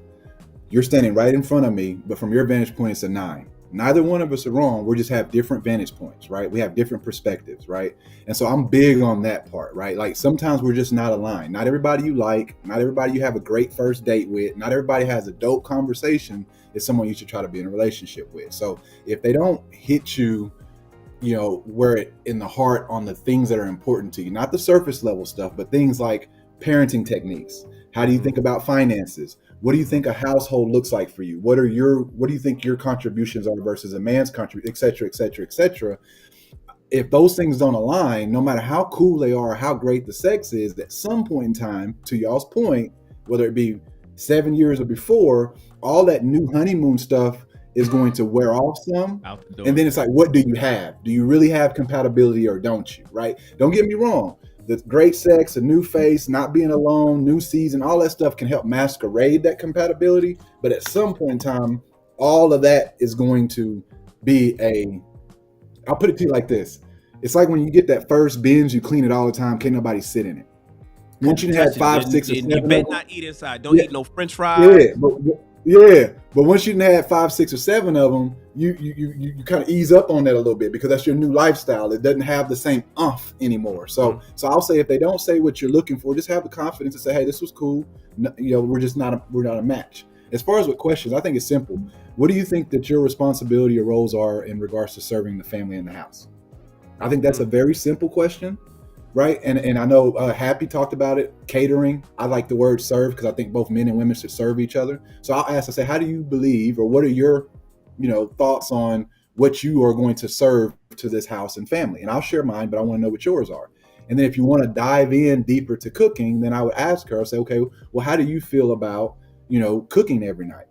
You're standing right in front of me, but from your vantage point, it's a 9. Neither one of us are wrong. We just have different vantage points, right? We have different perspectives, right? And so I'm big on that part, right? Like sometimes we're just not aligned. Not everybody you like, not everybody you have a great first date with, not everybody has a dope conversation is someone you should try to be in a relationship with. So if they don't hit you, where it in the heart on the things that are important to you, not the surface level stuff, but things like parenting techniques. How do you think about finances? What do you think a household looks like for you? What do you think your contributions are versus a man's contribution, et cetera, et cetera, et cetera? If those things don't align, no matter how cool they are, how great the sex is, at some point in time, to y'all's point, whether it be 7 years or before, all that new honeymoon stuff is going to wear off some.
Out the door.
And then it's like, what do you have? Do you really have compatibility or don't you, right? Don't get me wrong. The great sex, a new face, not being alone, new season, all that stuff can help masquerade that compatibility. But at some point in time, all of that is going to be I'll put it to you like this. It's like when you get that first binge, you clean it all the time, can't nobody sit in it. Once you had 5, 6, or 7
you
of
better
them,
not eat inside. Don't eat no French fries.
but once you had 5, 6, or 7 of them, you kind of ease up on that a little bit because that's your new lifestyle. It doesn't have the same anymore. So I'll say if they don't say what you're looking for, just have the confidence to say, hey, this was cool. No, we're not a match. As far as with questions, I think it's simple. What do you think that your responsibility or roles are in regards to serving the family in the house? I think that's a very simple question, right? And I know Happy talked about it, catering. I like the word serve because I think both men and women should serve each other. So I'll ask, I say, how do you believe, or what are your thoughts on what you are going to serve to this house and family? And I'll share mine, but I want to know what yours are. And then if you want to dive in deeper to cooking, then I would ask her, I'll say, okay, well, how do you feel about, cooking every night?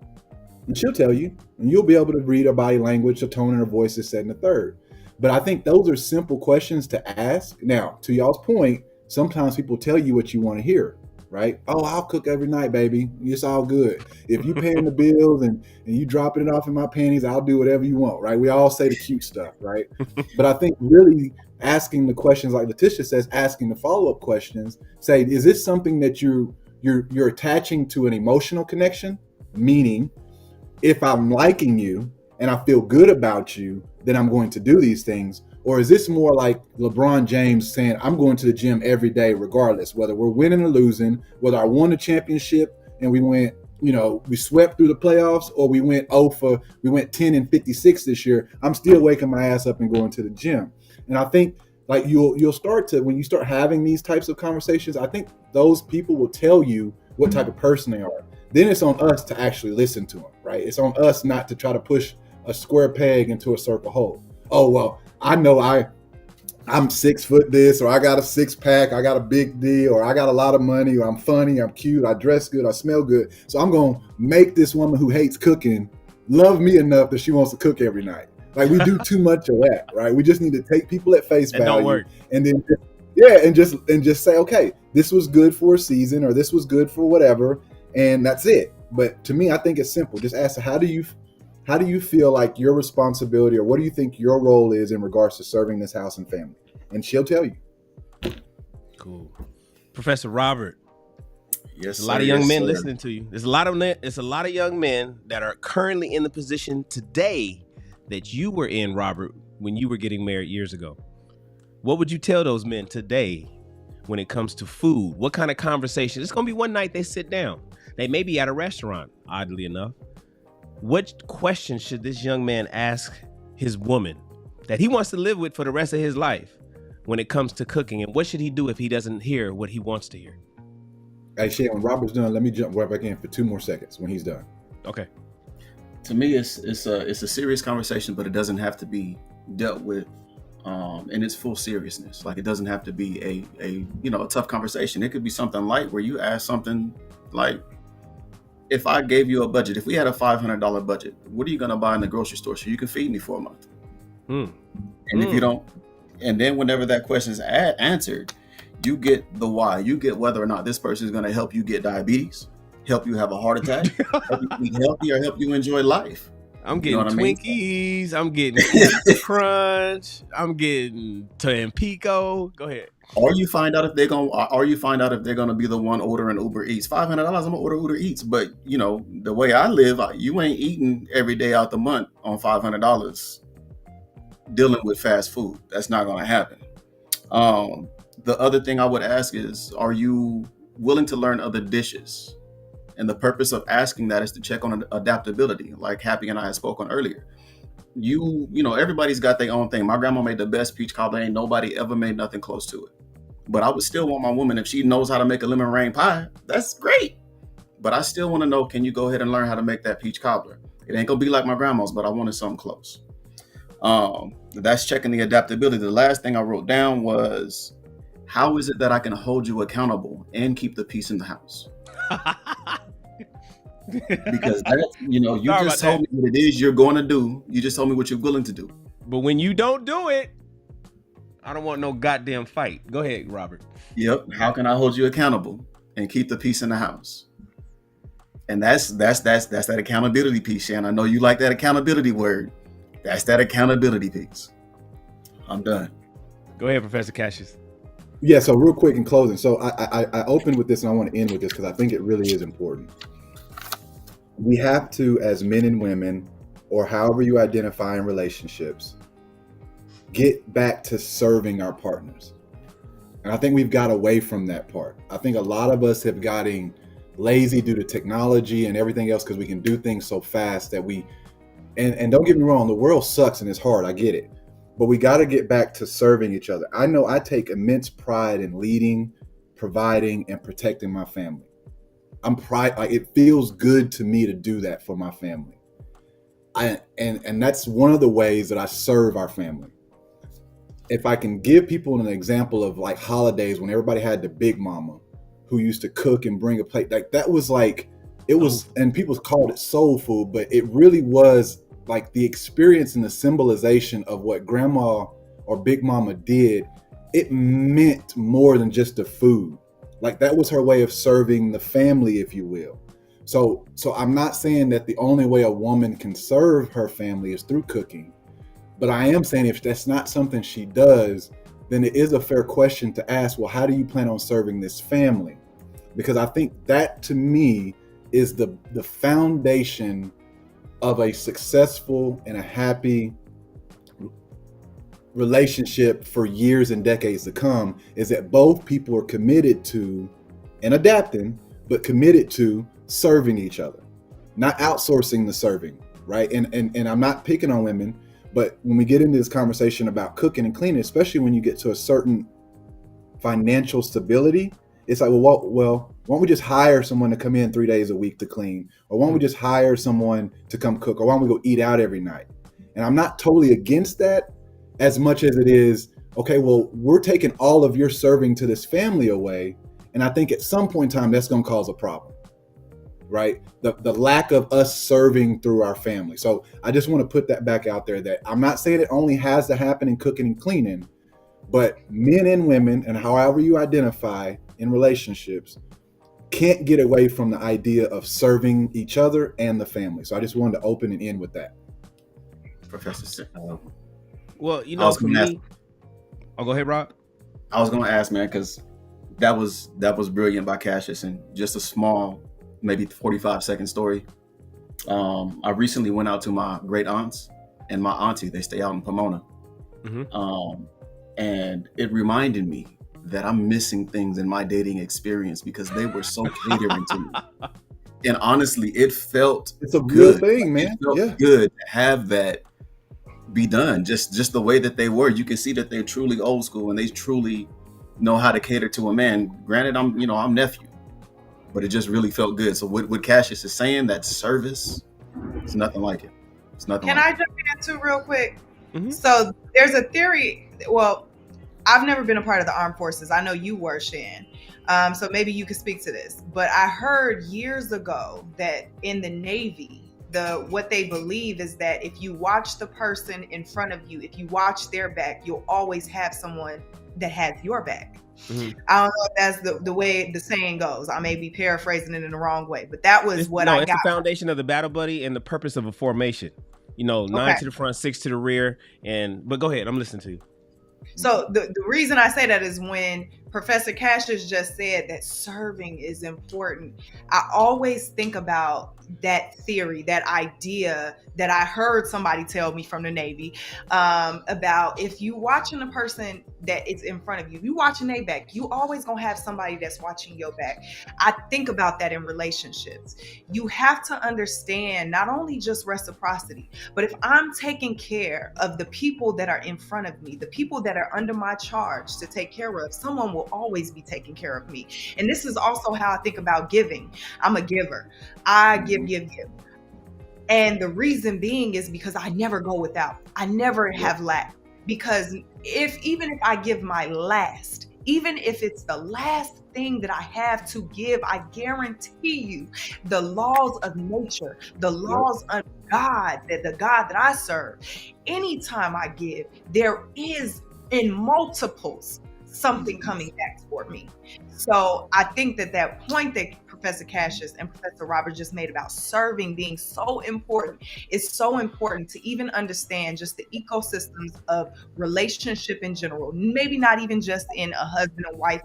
And she'll tell you, and you'll be able to read her body language, her tone in her voice is set in the third. But I think those are simple questions to ask. Now, to y'all's point, sometimes people tell you what you want to hear, right? Oh, I'll cook every night, baby. It's all good. If you paying the bills and you dropping it off in my panties, I'll do whatever you want, right? We all say the cute stuff, right? But I think really asking the questions, like Letitia says, asking the follow-up questions, say, is this something that you're attaching to an emotional connection? Meaning, if I'm liking you and I feel good about you, then I'm going to do these things. Or is this more like LeBron James saying, I'm going to the gym every day, regardless, whether we're winning or losing, whether I won a championship and we went, we swept through the playoffs, or we went 10 and 56 this year. I'm still waking my ass up and going to the gym. And I think like you'll start to, when you start having these types of conversations, I think those people will tell you what type of person they are. Then it's on us to actually listen to them, right? It's on us not to try to push a square peg into a circle hole. Oh, well, I know I'm 6 foot this, or I got a 6-pack, I got a big D, or I got a lot of money, or I'm funny, I'm cute, I dress good, I smell good. So I'm going to make this woman who hates cooking love me enough that she wants to cook every night. Like, we do too much of that, right? We just need to take people at face value.
Don't work.
And then and just say, okay, this was good for a season, or this was good for whatever, and that's it. But to me, I think it's simple. Just ask, how do you feel like your responsibility, or what do you think your role is in regards to serving this house and family? And she'll tell you.
Cool. Professor Robert.
Yes,
There's a lot of young men listening to you. There's a lot of young men that are currently in the position today that you were in, Robert, when you were getting married years ago. What would you tell those men today when it comes to food? What kind of conversation? It's going to be one night they sit down. They may be at a restaurant, oddly enough. What question should this young man ask his woman that he wants to live with for the rest of his life when it comes to cooking? And what should he do if he doesn't hear what he wants to hear?
Hey, Shay, when Robert's done, let me jump right back in for 2 more seconds when he's done.
Okay.
To me, it's a serious conversation, but it doesn't have to be dealt with in its full seriousness. Like, it doesn't have to be a tough conversation. It could be something light where you ask something like, if I gave you a budget, if we had a $500 budget, what are you going to buy in the grocery store so you can feed me for a month? And if you don't, and then whenever that question is answered, You get the why. You get whether or not this person is going to help you get diabetes, help you have a heart attack, help you eat healthy, or help you enjoy life.
I'm
You
getting
know what I mean?
Twinkies. I'm getting Captain Crunch. I'm getting Tampico. Go ahead.
Or you find out if they're gonna be the one ordering Uber Eats. $500. I'm gonna order Uber Eats, but you know the way I live, you ain't eating every day out the month on $500 dealing with fast food. That's not gonna happen. The other thing I would ask is, are you willing to learn other dishes? And the purpose of asking that is to check on adaptability, like Happy and I had spoken earlier. You know, everybody's got their own thing. My grandma made the best peach cobbler. Ain't nobody ever made nothing close to it. But I would still want my woman, if she knows how to make a lemon meringue pie, that's great. But I still want to know, can you go ahead and learn how to make that peach cobbler? It ain't gonna be like my grandma's, but I wanted something close. That's checking the adaptability. The last thing I wrote down was, how is it that I can hold you accountable and keep the peace in the house? Because that's, you just told me what it is you're going to do. You just told me what you're willing to do.
But when you don't do it, I don't want no goddamn fight. Go ahead, Robert.
Yep. How can I hold you accountable and keep the peace in the house? And that's that accountability piece, Shannon. I know you like that accountability word. That's that accountability piece. I'm done.
Go ahead, Professor Cassius.
Yeah, so real quick in closing. So I opened with this and I want to end with this because I think it really is important. We have to, as men and women, or however you identify in relationships, get back to serving our partners. And I think we've got away from that part. I think a lot of us have gotten lazy due to technology and everything else because we can do things so fast that and don't get me wrong, the world sucks and it's hard, I get it. But we got to get back to serving each other. I know I take immense pride in leading, providing, and protecting my family. It feels good to me to do that for my family. And that's one of the ways that I serve our family. If I can give people an example of like holidays when everybody had the big mama who used to cook and bring a plate, like that was like, it was, and people called it soul food, but it really was like the experience and the symbolization of what grandma or big mama did. It meant more than just the food. Like that was her way of serving the family, if you will. So I'm not saying that the only way a woman can serve her family is through cooking, but I am saying if that's not something she does, then it is a fair question to ask, well, how do you plan on serving this family? Because I think that to me is the foundation of a successful and a happy relationship for years and decades to come, is that both people are committed to and adapting, but committed to serving each other, not outsourcing the serving, right? And I'm not picking on women, but when we get into this conversation about cooking and cleaning, especially when you get to a certain financial stability, it's like, well, why don't we just hire someone to come in 3 days a week to clean? Or why don't we just hire someone to come cook? Or why don't we go eat out every night? And I'm not totally against that as much as it is, okay, well, we're taking all of your serving to this family away. And I think at some point in time, that's going to cause a problem, right? The lack of us serving through our family. So I just want to put that back out there, that I'm not saying it only has to happen in cooking and cleaning, but men and women, and however you identify in relationships, can't get away from the idea of serving each other and the family. So I just wanted to open and end with that.
Professor.
Well, for me, go ahead, Rob.
I was going to ask, man, because that was brilliant by Cassius, and just a small, maybe 45-second story. I recently went out to my great aunts and my auntie. They stay out in Pomona. Mm-hmm. And it reminded me that I'm missing things in my dating experience because they were so catering to me. And honestly, it's a
real thing, man.
It felt good to have that be done. Just the way that they were. You can see that they're truly old school and they truly know how to cater to a man. Granted, I'm nephew, but it just really felt good. So what Cassius is saying, that service, it's nothing like it. It's nothing.
Can I jump in too real quick? Mm-hmm. So there's a theory. Well, I've never been a part of the armed forces. I know you were, Shan. So maybe you could speak to this. But I heard years ago that in the Navy, what they believe is that if you watch the person in front of you, if you watch their back, you'll always have someone that has your back.
Mhm.
I don't know if that's the way the saying goes. I may be paraphrasing it in the wrong way, but that was what
No,
I
it's
got.
the foundation of the battle buddy and the purpose of a formation. You know, 9
Okay.
to the front, 6 to the rear, but go ahead, I'm listening to you.
So the reason I say that is when Professor Cassius just said that serving is important, I always think about that theory, that idea that I heard somebody tell me from the Navy, about if you watching a person that is in front of you, you watching their back, you always gonna have somebody that's watching your back. I think about that in relationships. You have to understand not only just reciprocity, but if I'm taking care of the people that are in front of me, the people that are under my charge to take care of, someone will always be taking care of me. And this is also how I think about giving. I'm a giver. I give. And the reason being is because I never go without. I never have lack. Because even if I give my last, even if it's the last thing that I have to give, I guarantee you the laws of nature, the laws of God, the God that I serve, anytime I give, there is in multiples something coming back for me. So I think that point that Professor Cassius and Professor Robert just made about serving being so important is so important to even understand just the ecosystems of relationship in general. Maybe not even just in a husband and wife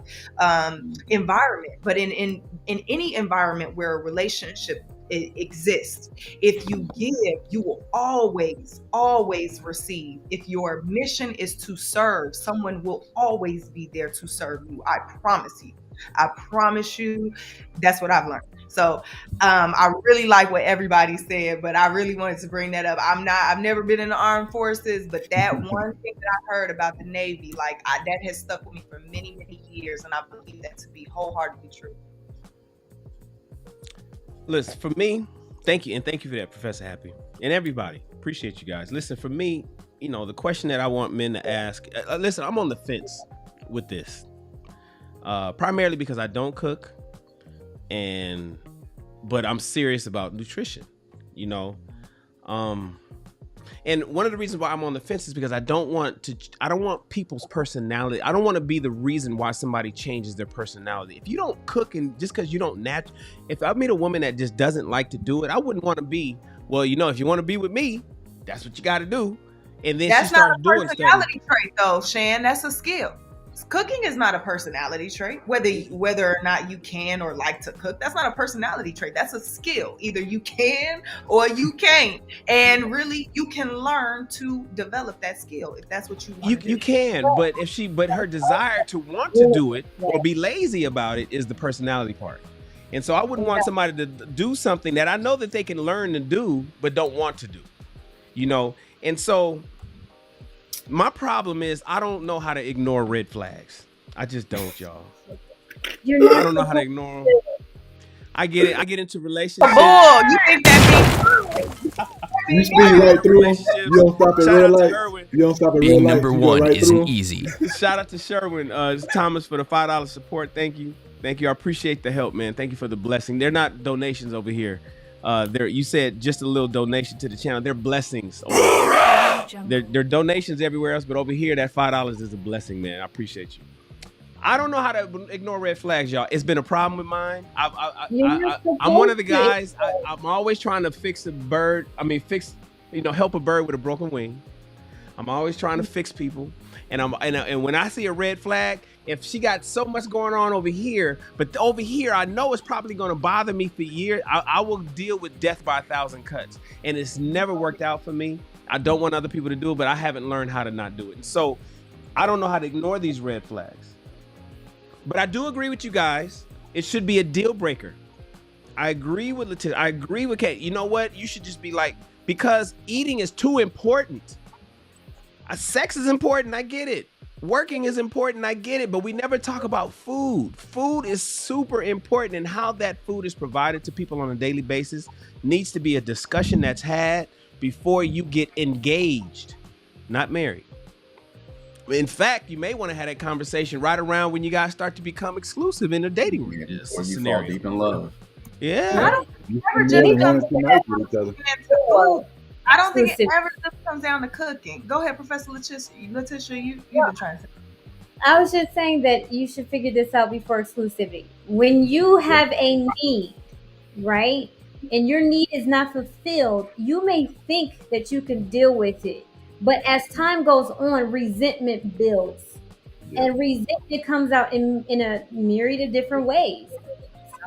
environment, but in any environment where a relationship exists. If you give, you will always receive. If your mission is to serve, someone will always be there to serve you. I promise you. I promise you. That's what I've learned. So I really like what everybody said, but I really wanted to bring that up. I've never been in the armed forces, but that one thing that I heard about the Navy, that has stuck with me for many, many years, and I believe that to be wholeheartedly true.
Listen, for me, thank you for that, Professor Happy, and everybody. Appreciate you guys. Listen, for me, the question that I want men to ask. Listen, I'm on the fence with this, primarily because I don't cook, but I'm serious about nutrition. And one of the reasons why I'm on the fence is because I don't want people's personality. I don't want to be the reason why somebody changes their personality. If you don't cook, and just because you don't if I meet a woman that just doesn't like to do it, I wouldn't want to be, if you want to be with me, that's what you got to do. And then
that's
she started doing
stuff. That's not a personality trait though, Shan. That's a skill. Cooking is not a personality trait. Whether or not you can or like to cook, that's not a personality trait. That's a skill. Either you can or you can't. And really, you can learn to develop that skill if that's what you want to do.
You can, but her desire to want to do it or be lazy about it is the personality part. And so I wouldn't want somebody to do something that I know that they can learn to do, but don't want to do. And so my problem is I don't know how to ignore red flags. I just don't, y'all. I don't know how to ignore them. I get it. I get into relationships.
Oh, you think that means
you speed right through them? You don't stop at red light? You don't stop at red light?
Being number one isn't easy.
Shout out to Sherwin, Thomas, for the $5 support. Thank you. I appreciate the help, man. Thank you for the blessing. They're not donations over here. You said just a little donation to the channel. They're blessings over here. They're donations everywhere else, but over here, that $5 is a blessing, man. I appreciate you. I don't know how to ignore red flags, y'all. It's been a problem with mine. I'm one of the guys. I'm always trying to fix a bird. Help a bird with a broken wing. I'm always trying to fix people. And when I see a red flag, if she got so much going on over here, but over here, I know it's probably going to bother me for years. I will deal with death by 1,000 cuts. And it's never worked out for me. I don't want other people to do it, but I haven't learned how to not do it. And so I don't know how to ignore these red flags. But I do agree with you guys. It should be a deal breaker. I agree with Letitia. I agree with Kate. You know what? You should just be like, because eating is too important. Sex is important. I get it. Working is important. I get it. But we never talk about food. Food is super important, and how that food is provided to people on a daily basis needs to be a discussion that's had before you get engaged, not married. In fact, you may want to have that conversation right around when you guys start to become exclusive in a dating
when you fall deep in love.
Yeah.
I don't think it ever just comes down to cooking. Go ahead, Professor Letitia. You've been trying to say.
I was just saying that you should figure this out before exclusivity. When you have a need, right, and your need is not fulfilled, you may think that you can deal with it. But as time goes on, resentment builds.
Yeah.
And resentment comes out in a myriad of different ways.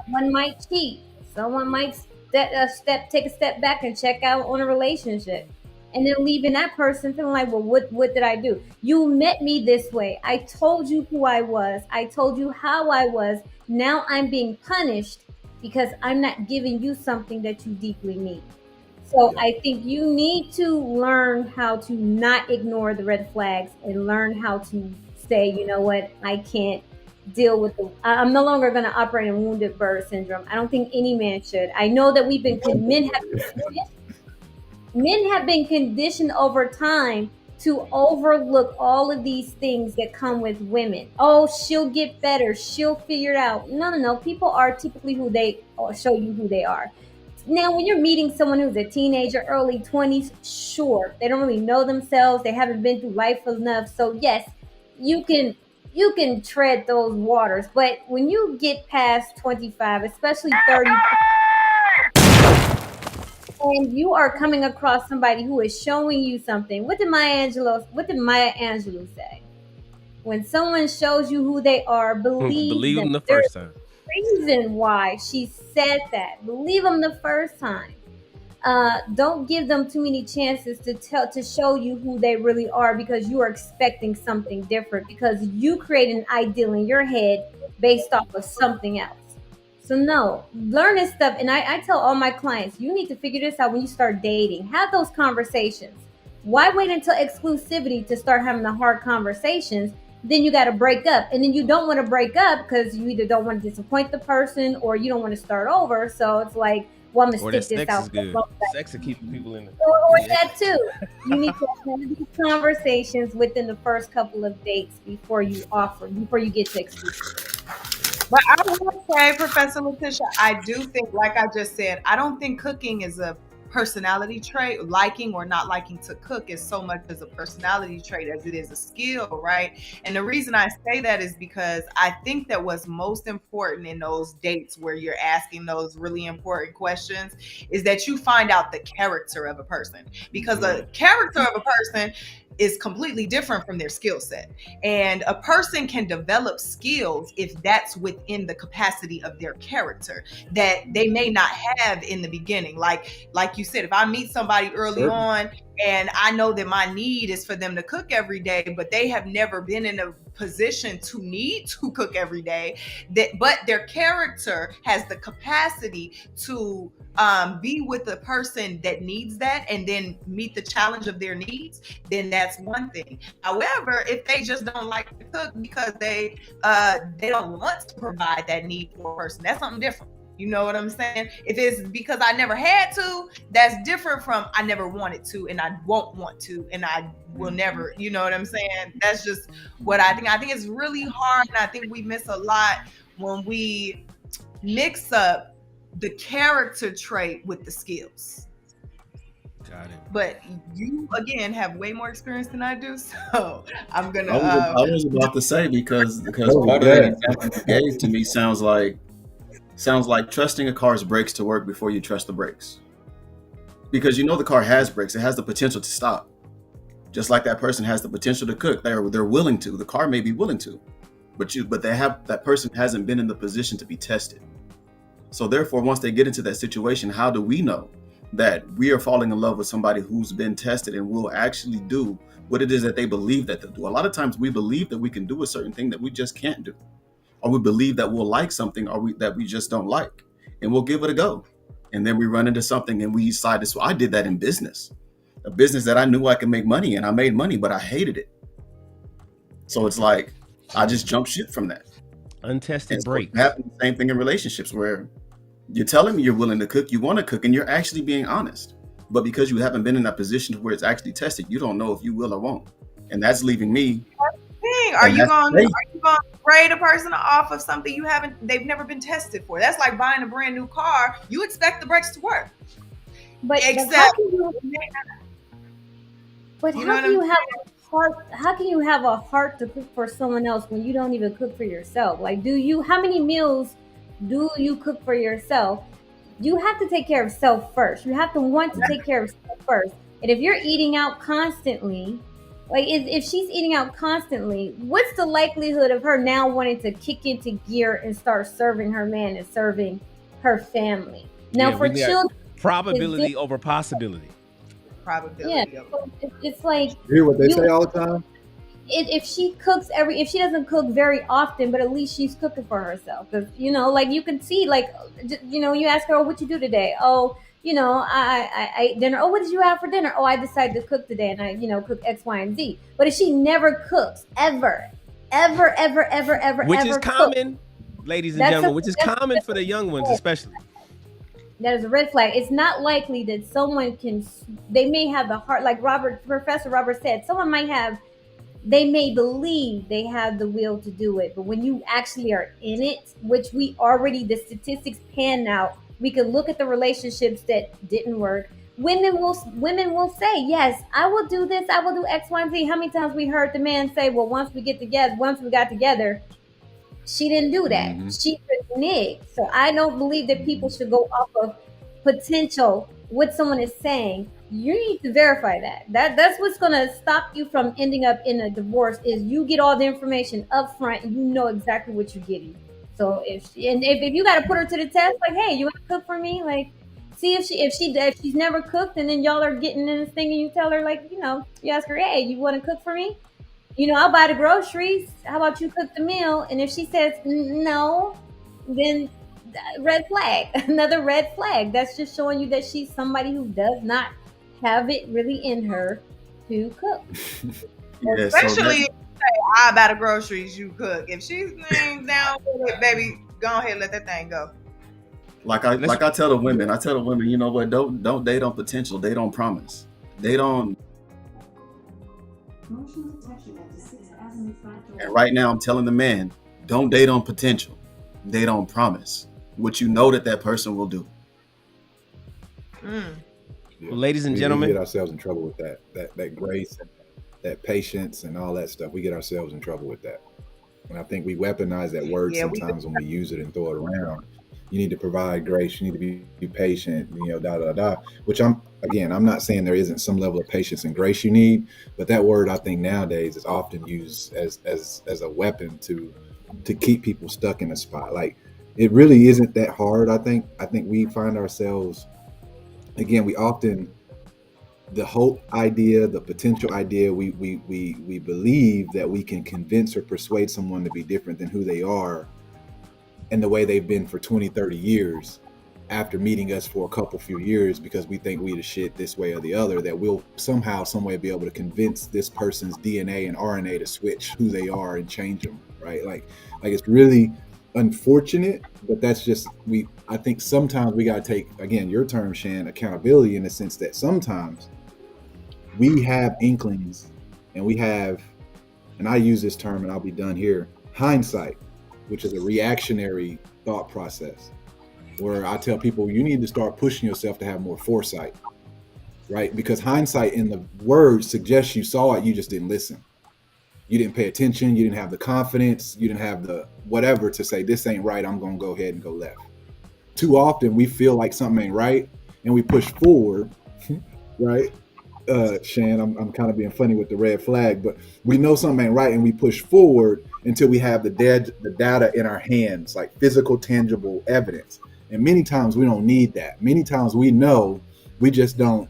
Someone might cheat. Someone might take a step back and check out on a relationship, and then leaving that person feeling like, well, what did I do? You met me this way. I told you who I was. I told you how I was. Now I'm being punished because I'm not giving you something that you deeply need. So
Yeah.
I think you need to learn how to not ignore the red flags and learn how to say, you know what, I can't deal with I'm no longer going to operate in wounded bird syndrome. I don't think any man should. I know that men have been conditioned over time to overlook all of these things that come with women. Oh, she'll get better. She'll figure it out. No, no, no. People are typically who they or show you who they are. Now, when you're meeting someone who's a teenager, early 20s, sure, they don't really know themselves. They haven't been through life enough. So yes, you can you can tread those waters. But when you get past 25, especially 30, and you are coming across somebody who is showing you something, what did Maya Angelou say? When someone shows you who they are, believe
Believe
them.
them the
There's
first time.
reason why she said that. Believe them the first time. Don't give them too many chances to show you who they really are, because you are expecting something different, because you create an ideal in your head based off of something else. So no, learn this stuff. And I tell all my clients, you need to figure this out when you start dating. Have those conversations. Why wait until exclusivity to start having the hard conversations? Then you got to break up, and then you don't want to break up because you either don't want to disappoint the person or you don't want to start over. So it's like, well, I'm gonna
Or that
stick this
sex
out
is
for
good.
long.
Sex will keep people in the
Or that too. You need to have these conversations within the first couple of dates before you get to exclusivity.
But I will say, Professor Letitia, I do think, like I just said, I don't think cooking is a personality trait. Liking or not liking to cook is so much as a personality trait as it is a skill, right? And the reason I say that is because I think that what's most important in those dates where you're asking those really important questions is that you find out the character of a person, because the character of a person is completely different from their skill set. And a person can develop skills if that's within the capacity of their character that they may not have in the beginning. Like you said, if I meet somebody early on and I know that my need is for them to cook every day, but they have never been in a position to need to cook every day, but their character has the capacity to be with the person that needs that and then meet the challenge of their needs, then that's one thing. However, if they just don't like to cook because they don't want to provide that need for a person, that's something different. You know what I'm saying? If it's because I never had to, that's different from I never wanted to and I won't want to and I will never, you know what I'm saying? That's just what I think. I think it's really hard, and I think we miss a lot when we mix up the character trait with the skills.
Got it.
But you again have way more experience than I do, so I'm gonna.
I was about to say because
Oh,
part of
yeah.
that example you gave to me sounds like trusting a car's brakes to work before you trust the brakes, because you know the car has brakes. It has the potential to stop, just like that person has the potential to cook. They're willing to. The car may be willing to, but that person hasn't been in the position to be tested. So therefore, once they get into that situation, how do we know that we are falling in love with somebody who's been tested and will actually do what it is that they believe that they'll do? A lot of times we believe that we can do a certain thing that we just can't do, or we believe that we'll like something that we just don't like, and we'll give it a go. And then we run into something and we decide this. I did that in business, a business that I knew I could make money in. I made money, but I hated it. So it's like, I just jumped ship from that.
Untested
And so
breaks.
it happens the same thing in relationships where you're telling me you're willing to cook, you want to cook, and you're actually being honest. But because you haven't been in that position where it's actually tested, you don't know if you will or won't. And that's leaving me.
Are you going to grade a person off of something they've never been tested for? That's like buying a brand new car. You expect the brakes to work.
But
Except
how can you have heart? How can you have a heart to cook for someone else when you don't even cook for yourself? Like, do you? How many meals do you cook for yourself? You have to take care of self first. You have to want to take care of self first. And if you're eating out constantly, like if she's eating out constantly, what's the likelihood of her now wanting to kick into gear and start serving her man and serving her family? Now,
Yeah,
for
we got
children,
probability over possibility.
yeah,
Probability of
so it's like
You hear what they
you
say all the time?
if she cooks if she doesn't cook very often, but at least she's cooking for herself. Because like you can see, like you ask her, oh, what you do today? Oh, I ate dinner. Oh, what did you have for dinner? Oh, I decided to cook today, and I cook X, Y, and Z. But if she never cooks, ever, ever, ever, ever, ever,
Which is
ever cooks,
common, ladies and
that's
gentlemen,
a
which is
that's
common for the young ones, especially.
that is a red flag. It's not likely that someone can. They may have the heart, like Professor Robert said. Someone might have. They may believe they have the will to do it, but when you actually are in it, which the statistics pan out, we can look at the relationships that didn't work. Women will say, yes, I will do this, I will do X, Y, and Z. How many times we heard the man say, well, once we got together, she didn't do that.
Mm-hmm.
She reneged. So I don't believe that people should go off of potential, what someone is saying. You need to verify that. That's what's gonna stop you from ending up in a divorce is you get all the information up front and you know exactly what you're getting. So if you gotta put her to the test, like, hey, you wanna cook for me? Like, see if she's never cooked and then y'all are getting in this thing and you tell her, like, you ask her, hey, you wanna cook for me? I'll buy the groceries. How about you cook the meal? And if she says no, then red flag, another red flag. That's just showing you that she's somebody who does not have it really in her to cook.
Yeah,
Especially if you say, I buy the groceries, you cook. If she's down with it, baby, go ahead, let that thing go.
like I tell the women, you know what? Don't date on potential. Date on promise. Date on. And right now, I'm telling the man, don't date on potential. Date on promise. What you know that person will do.
Well, ladies and
We
gentlemen,
get ourselves in trouble with that grace and that patience and all that stuff. We get ourselves in trouble with that. And I think we weaponize that word sometimes when we use it and throw it around. You need to provide grace. You need to be patient, which I'm not saying there isn't some level of patience and grace you need, but that word I think nowadays is often used as a weapon to keep people stuck in a spot. Like, it really isn't that hard. I think we find ourselves, again, we often, the hope idea, the potential idea, we believe that we can convince or persuade someone to be different than who they are and the way they've been for 20, 30 years after meeting us for a few years, because we think we the shit this way or the other, that we'll somehow, some way be able to convince this person's DNA and RNA to switch who they are and change them, right? Like it's really unfortunate, but that's just, I think sometimes we got to take, again, your term, Shan, accountability, in the sense that sometimes we have inklings and and I use this term and I'll be done here, hindsight, which is a reactionary thought process, where I tell people you need to start pushing yourself to have more foresight, right? Because hindsight in the word suggests you saw it, you just didn't listen. You didn't pay attention, you didn't have the confidence, you didn't have the whatever to say, this ain't right, I'm gonna go ahead and go left. Too often we feel like something ain't right and we push forward, right? Shan, I'm kind of being funny with the red flag, but we know something ain't right and we push forward until we have the data in our hands, like physical, tangible evidence. And many times we don't need that. Many times we know, we just don't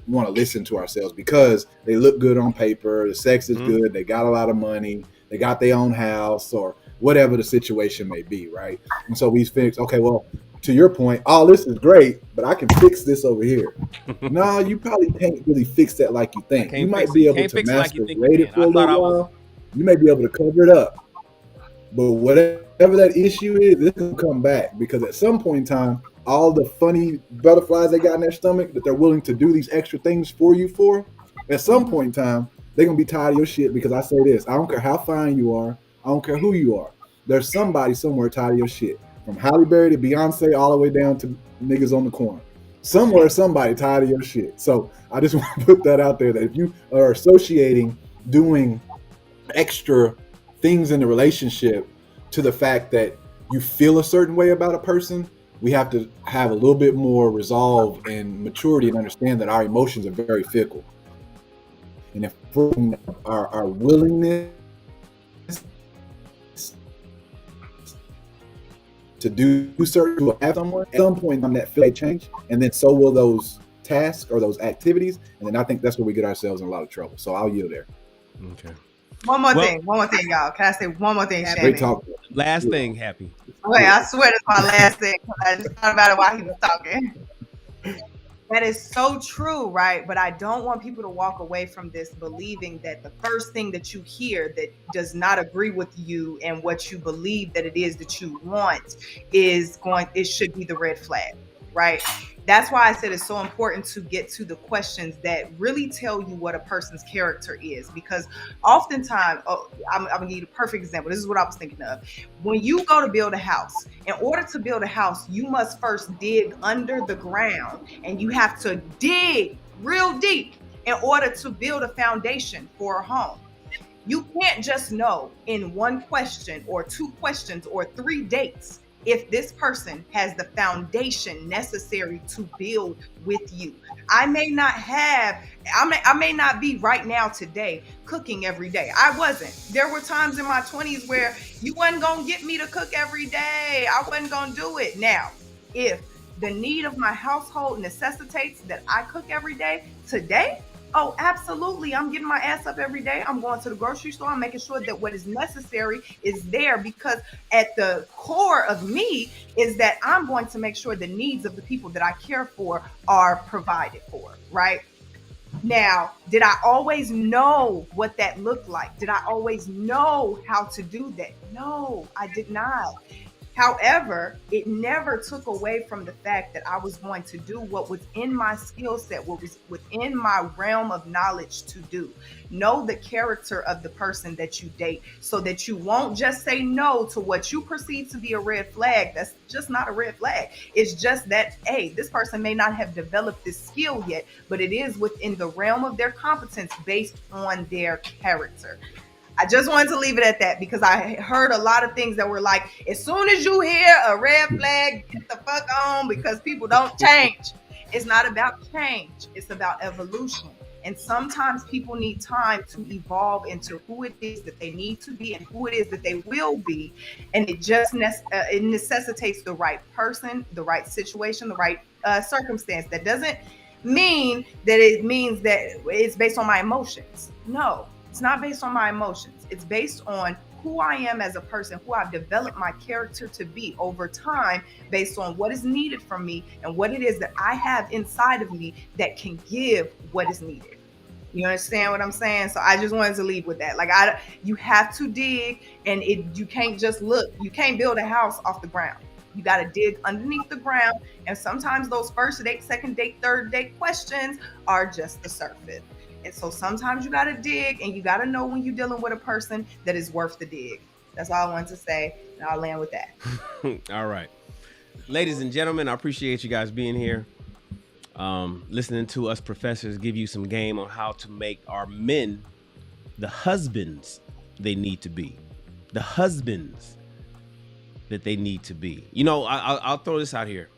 want to listen to ourselves because they look good on paper, the sex is good, they got a lot of money, they got their own house, or whatever the situation may be, right? And so we fix, okay, well, to your point, all this is great, but I can fix this over here. No, you probably can't really fix that like you think. You might be able to masquerade it for a little while. You may be able to cover it up. But whatever that issue is, it's going to come back, because at some point in time, all the funny butterflies they got in their stomach that they're willing to do these extra things for you for, at some point in time, they're going to be tired of your shit, because I say this, I don't care how fine you are, I don't care who you are. There's somebody somewhere tired of your shit. From Halle Berry to Beyonce, all the way down to niggas on the corner. Somewhere, somebody tired of your shit. So I just want to put that out there, that if you are associating doing extra things in the relationship to the fact that you feel a certain way about a person. We have to have a little bit more resolve and maturity and understand that our emotions are very fickle. And if our willingness to do certain to have someone, at some point that feel change, and then so will those tasks or those activities. And then I think that's where we get ourselves in a lot of trouble. So I'll yield there.
Okay.
One more thing, y'all. Can I say one more thing, Shannon?
Great talk.
Last thing, Happy.
Okay, I swear that's my last thing. I just thought about it while he was talking. That is so true, right? But I don't want people to walk away from this believing that the first thing that you hear that does not agree with you and what you believe that it is that you want it should be the red flag, right? That's why I said it's so important to get to the questions that really tell you what a person's character is. Because oftentimes, I'm going to give you a perfect example. This is what I was thinking of. When you go to build a house, in order to build a house, you must first dig under the ground, and you have to dig real deep in order to build a foundation for a home. You can't just know in one question or two questions or 3 dates if this person has the foundation necessary to build with you. I may not be right now today cooking every day. I wasn't. There were times in my 20s where you wasn't gonna get me to cook every day. I wasn't gonna do it. Now, if the need of my household necessitates that I cook every day today, oh, absolutely. I'm getting my ass up every day. I'm going to the grocery store. I'm making sure that what is necessary is there, because at the core of me is that I'm going to make sure the needs of the people that I care for are provided for, right? Now, did I always know what that looked like? Did I always know how to do that? No, I did not. However, it never took away from the fact that I was going to do what was in my skill set, what was within my realm of knowledge to do. Know the character of the person that you date so that you won't just say no to what you perceive to be a red flag. That's just not a red flag. It's just that, hey, this person may not have developed this skill yet, but it is within the realm of their competence based on their character. I just wanted to leave it at that because I heard a lot of things that were like, as soon as you hear a red flag, get the fuck on because people don't change. It's not about change. It's about evolution. And sometimes people need time to evolve into who it is that they need to be and who it is that they will be. And it just it necessitates the right person, the right situation, the right circumstance. That doesn't mean that it means that it's based on my emotions. No. It's not based on my emotions. It's based on who I am as a person, who I've developed my character to be over time based on what is needed from me and what it is that I have inside of me that can give what is needed. You understand what I'm saying? So I just wanted to leave with that. Like, you have to dig, and you can't just look. You can't build a house off the ground. You got to dig underneath the ground. And sometimes those first date, second date, third date questions are just the surface. And so sometimes you got to dig, and you got to know when you're dealing with a person that is worth the dig. That's all I wanted to say. And I'll land with that.
All right. Ladies and gentlemen, I appreciate you guys being here. Listening to us professors give you some game on how to make our men the husbands they need to be. The husbands that they need to be. You know, I'll throw this out here.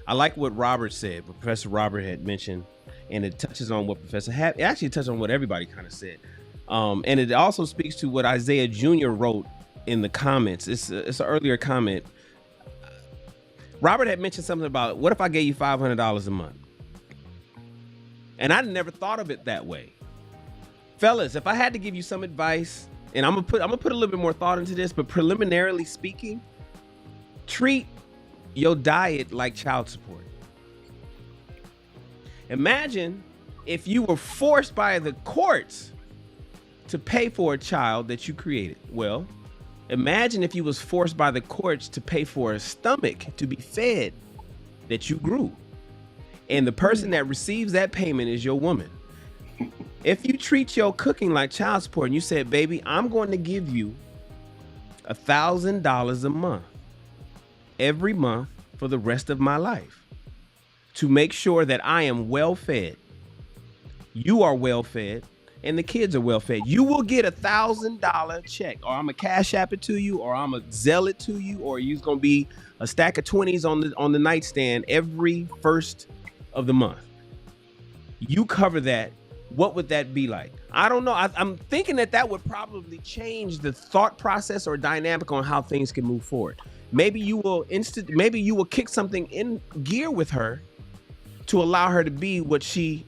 I like what Robert said, what Professor Robert had mentioned. And it touches on what Professor it actually touched on what everybody kind of said. And it also speaks to what Isaiah Jr. wrote in the comments. It's an earlier comment. Robert had mentioned something about, what if I gave you $500 a month? And I never thought of it that way. Fellas, if I had to give you some advice, and I'm gonna put a little bit more thought into this, but preliminarily speaking, treat your diet like child support. Imagine if you were forced by the courts to pay for a child that you created. Well, imagine if you was forced by the courts to pay for a stomach to be fed that you grew. And the person that receives that payment is your woman. If you treat your cooking like child support and you said, baby, I'm going to give you $1,000 a month every month for the rest of my life, to make sure that I am well fed, you are well fed, and the kids are well fed, you will get $1,000 check, or I'm gonna cash app it to you, or I'm gonna Zelle it to you, or you's gonna be a stack of 20s on the nightstand every first of the month. You cover that. What would that be like? I don't know. I'm thinking that would probably change the thought process or dynamic on how things can move forward. Maybe you will kick something in gear with her to allow her to be what she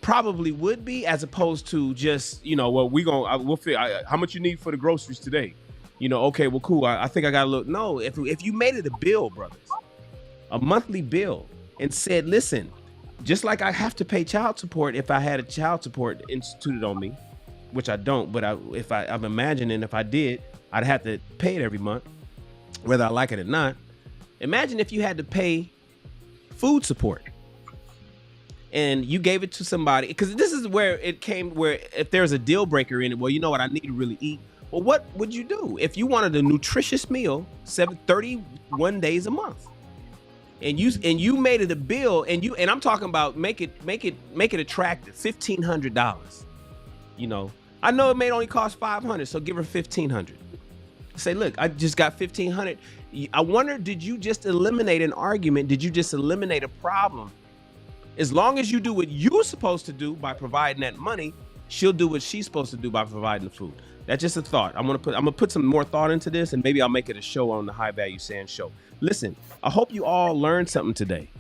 probably would be, as opposed to just, well, we'll figure how much you need for the groceries today. Okay, well, cool. I think I got a little. No, if you made it a bill, brothers, a monthly bill, and said, listen, just like I have to pay child support if I had a child support instituted on me, which I don't, but I'm imagining if I did, I'd have to pay it every month, whether I like it or not. Imagine if you had to pay food support and you gave it to somebody, because this is where it came, where if there's a deal breaker in it, well, you know what, I need to really eat. Well, what would you do if you wanted a nutritious meal 31 days a month? And you made it a bill, and I'm talking about make it attractive, $1,500. I know it may only cost $500, so give her $1,500. Say, look, I just got $1,500. I wonder, did you just eliminate an argument? Did you just eliminate a problem? As long as you do what you're supposed to do by providing that money, she'll do what she's supposed to do by providing the food. That's just a thought. I'm gonna put some more thought into this, and maybe I'll make it a show on the High Value Sand Show. Listen, I hope you all learned something today.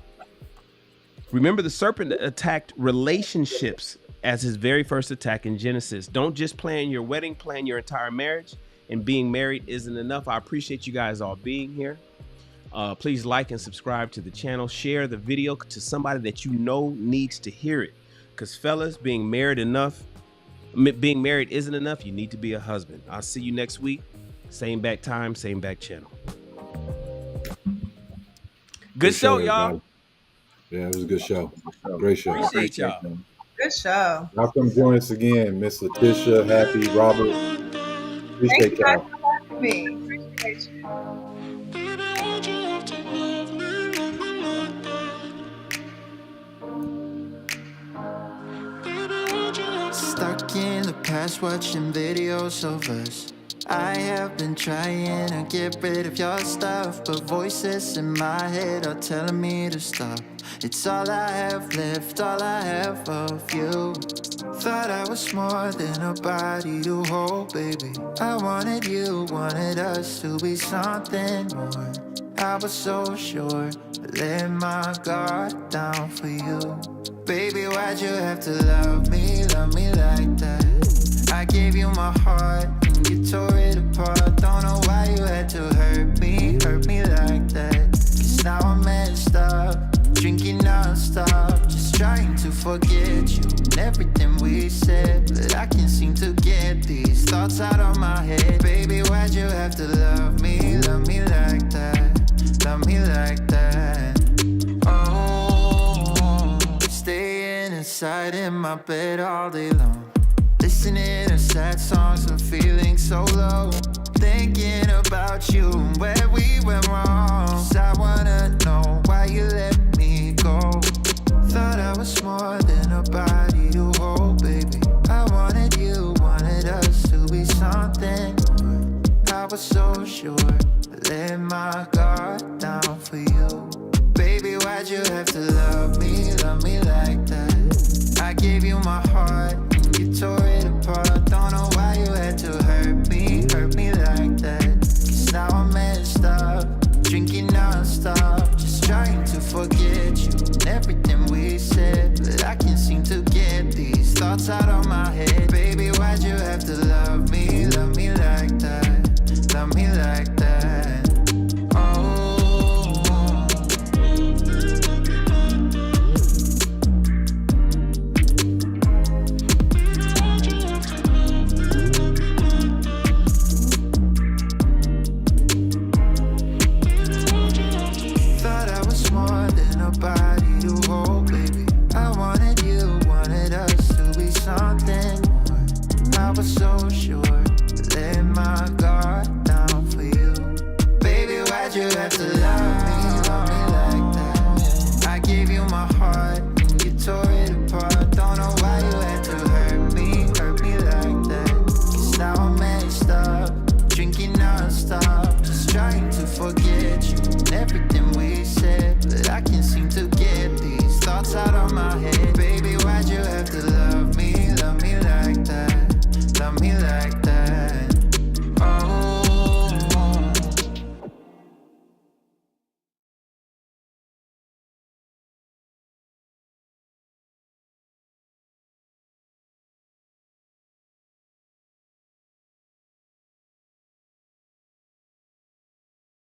Remember, the serpent attacked relationships as his very first attack in Genesis. Don't just plan your wedding, plan your entire marriage. And being married isn't enough. I appreciate you guys all being here. Please like and subscribe to the channel. Share the video to somebody that you know needs to hear it. Because fellas, being married isn't enough. You need to be a husband. I'll see you next week. Same back time, same back channel. Good show, y'all.
Yeah, it was a good show. Great show.
Appreciate y'all.
Good show.
Y'all come join us again, Miss Letitia, Happy, Robert. Appreciate y'all.
Thank you guys for having me. Appreciate you.
Stuck in the past watching videos of us. I have been trying to get rid of your stuff, but voices in my head are telling me to stop. It's all I have left, all I have of you. Thought I was more than a body to hold, baby. I wanted you, wanted us to be something more. I was so sure, I let my guard down for you. Baby, why'd you have to love me like that? I gave you my heart and you tore it apart. Don't know why you had to hurt me like that. Cause now I'm messed up, drinking non-stop, just trying to forget you and everything we said. But I can't seem to get these thoughts out of my head. Baby, why'd you have to love me like that? Love me like that. Oh, staying inside in my bed all day long, listening to sad songs and feeling so low, thinking about you and where we went wrong. 'Cause I wanna know why you let me go. Thought I was more than a body to hold, baby. I wanted you, wanted us to be something more. I was so sure, I let my guard down for you. Baby, why'd you have to love me like that? I gave you my heart, you tore it apart. Don't know why you had to hurt me like that. Cause now I'm messed up, drinking non-stop, just trying to forget you and everything we said. But I can't seem to get these thoughts out of my head. Baby, why'd you have to love me like that? Love me like that. Oh, thought I was more than a body to hold, baby. I wanted you, wanted us to be something more. I was so sure, let my guard down for you. Baby, why'd you have to love me like that? I gave you my heart and you tore it apart. Don't know why you had to hurt me forget you and everything we said, but I can't seem to get these thoughts out of my head. Baby, why'd you have to love me